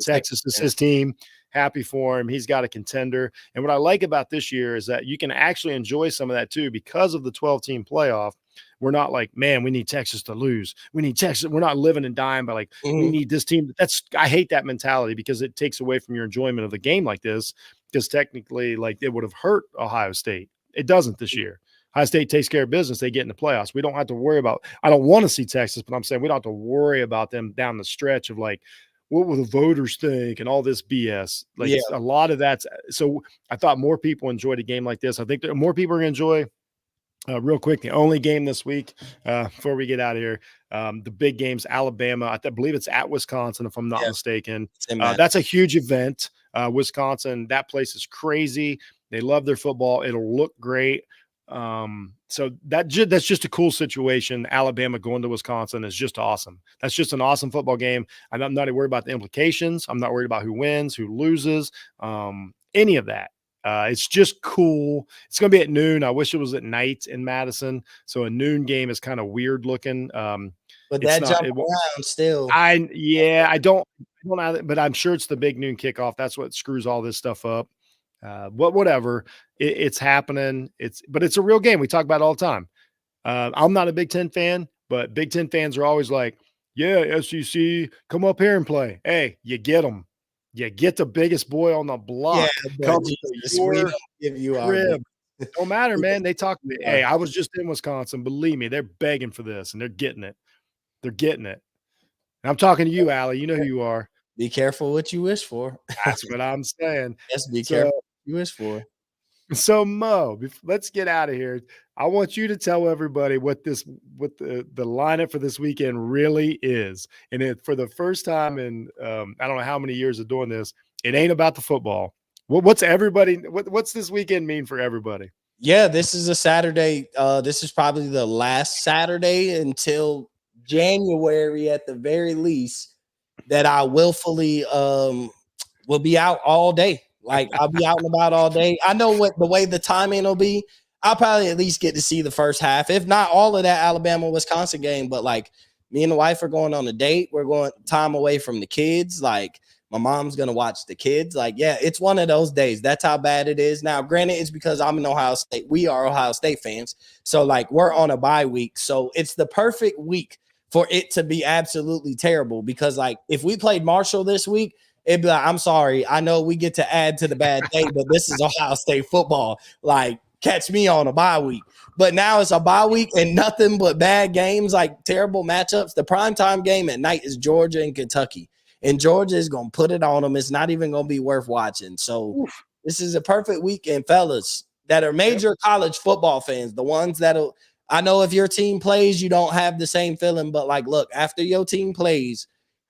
Texas is his team. Happy for him. He's got a contender. And what I like about this year is that you can actually enjoy some of that too because of the 12-team playoff. We're not like, man, we need Texas to lose. We need Texas. We're not living and dying by like, we need this team. I hate that mentality because it takes away from your enjoyment of the game like this, because technically like it would have hurt Ohio State. It doesn't this year. Ohio State takes care of business. They get in the playoffs. We don't have to worry about, I don't want to see Texas, but I'm saying we don't have to worry about them down the stretch of like, what will the voters think and all this BS? Like a lot of that's, so I thought more people enjoyed a game like this. I think that more people are going to enjoy real quick. The only game this week before we get out of here, the big games, Alabama, I believe it's at Wisconsin, if I'm not mistaken. That's a huge event. Wisconsin, that place is crazy. They love their football. It'll look great. So that's just a cool situation. Alabama going to Wisconsin is just awesome. That's just an awesome football game. I'm not worried about the implications. I'm not worried about who wins, who loses, any of that. It's just cool. It's going to be at noon. I wish it was at night in Madison. So a noon game is kind of weird looking. But that jump around still. I don't know, but I'm sure it's the big noon kickoff. That's what screws all this stuff up. Whatever, it's happening. But it's a real game. We talk about it all the time. I'm not a Big Ten fan, but Big Ten fans are always like, yeah, SEC, come up here and play. Hey, you get them. You get the biggest boy on the block. Come to your crib. Don't matter, man. They talk to me. Hey, I was just in Wisconsin. Believe me, they're begging for this, and they're getting it. They're getting it. And I'm talking to you, Allie. You know who you are. Be careful what you wish for. That's what I'm saying. Yes, be careful what you wish for. So Mo, let's get out of here. I want you to tell everybody what the lineup for this weekend really is. And for the first time in I don't know how many years of doing this, it ain't about the football. What's this weekend mean for everybody? Yeah, this is a Saturday. This is probably the last Saturday until January at the very least that I willfully will be out all day. Like I'll be out and about all day. I know what the way the timing will be. I'll probably at least get to see the first half, if not all of that Alabama-Wisconsin game. But like me and the wife are going on a date. We're going time away from the kids. Like my mom's going to watch the kids. Like, yeah, it's one of those days. That's how bad it is. Now, granted, it's because I'm in Ohio State. We are Ohio State fans. So like we're on a bye week. So it's the perfect week for it to be absolutely terrible. Because like if we played Marshall this week, it'd be like, I'm sorry, I know we get to add to the bad day, but this is Ohio State football. Like, catch me on a bye week. But now it's a bye week and nothing but bad games, like terrible matchups. The primetime game at night is Georgia and Kentucky. And Georgia is going to put it on them. It's not even going to be worth watching. So this is a perfect weekend, fellas, that are major college football fans, the ones that'll – I know if your team plays, you don't have the same feeling, but like, look, after your team plays,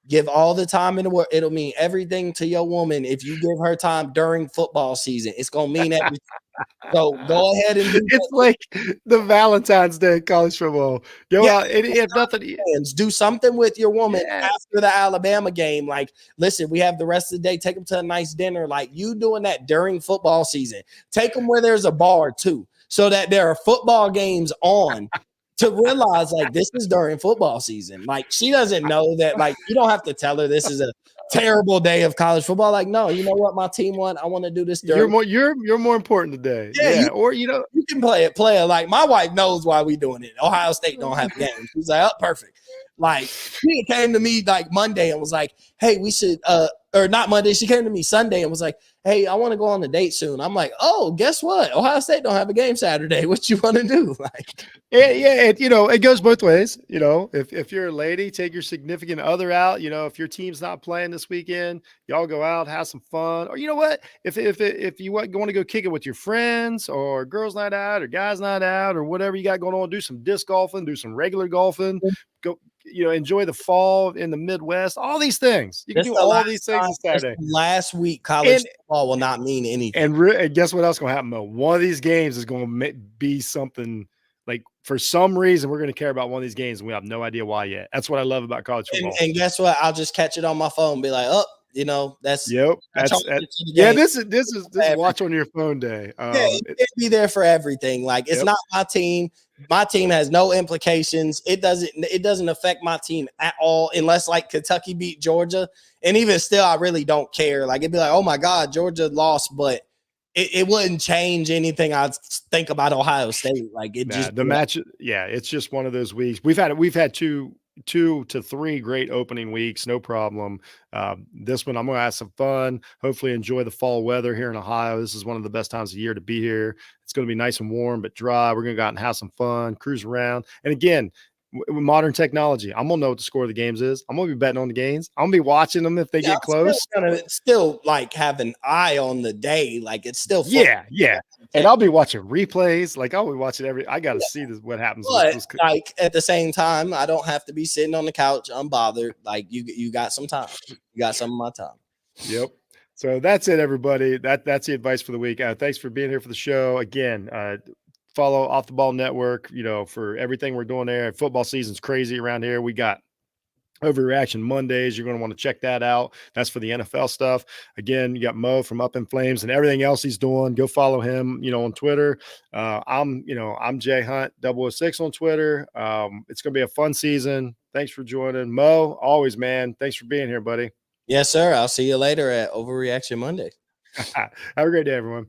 give all the time in the world. It'll mean everything to your woman if you give her time during football season. It's going to mean everything. So go ahead and do it's like the Valentine's Day college football. Go out and if nothing. Do something with your woman after the Alabama game. Like, listen, we have the rest of the day. Take them to a nice dinner. Like, you doing that during football season. Take them where there's a bar too, so that there are football games on. To realize like this is during football season. Like, she doesn't know that. Like, you don't have to tell her this is a terrible day of college football. Like, no, you know what? My team won. I want to do this. You're more important today. Yeah. Or you can play it. Like, my wife knows why we doing it. Ohio State don't have games. She's like, oh, perfect. Like, she came to me like Monday and was like, hey, we should or not Monday. She came to me Sunday and was like, hey, I want to go on a date soon. I'm like, oh, guess what? Ohio State don't have a game Saturday. What you want to do? Like, it goes both ways. If you're a lady, take your significant other out. If your team's not playing this weekend, y'all go out, have some fun. Or you know what? If you want to go kick it with your friends, or girls' night out, or guys' night out, or whatever you got going on, do some disc golfing, do some regular golfing. Go, enjoy the fall in the Midwest. All these things you can do. All these things on Saturday. Last week, college football will not mean anything. And guess what else going to happen, Mo? One of these games is going to be something. Like, for some reason, we're going to care about one of these games, and we have no idea why yet. That's what I love about college football. And guess what? I'll just catch it on my phone and be like, oh, that's this is watch on your phone day. It be there for everything. Like, it's not my team. My team has no implications. It doesn't affect my team at all, unless like Kentucky beat Georgia. And even still, I really don't care. Like, it'd be like, oh my God, Georgia lost, but it wouldn't change anything I think about Ohio State. Like, it's just one of those weeks. We've had two to three great opening weeks, no problem. This one, I'm going to have some fun. Hopefully enjoy the fall weather here in Ohio. This is one of the best times of year to be here. It's going to be nice and warm, but dry. We're going to go out and have some fun, cruise around. And again, with modern technology, I'm going to know what the score of the games is. I'm going to be betting on the games. I'm going to be watching them if they get close. Still like have an eye on the day. Like, it's still fun. Yeah. And I'll be watching replays. Like, I'll be watching I got to see what happens. But like, at the same time, I don't have to be sitting on the couch unbothered. Like, you got some time. You got some of my time. Yep. So that's it, everybody. That's the advice for the week. Thanks for being here for the show. Again, follow Off the Ball Network, for everything we're doing there. Football season's crazy around here. We got Overreaction Mondays. You're going to want to check that out. That's for the NFL stuff. Again, you got Mo from Up in Flames and everything else he's doing. Go follow him, on Twitter. I'm Jay Hunt 006 on Twitter. It's going to be a fun season. Thanks for joining. Mo, always, man. Thanks for being here, buddy. Yes, sir. I'll see you later at Overreaction Monday. Have a great day, everyone.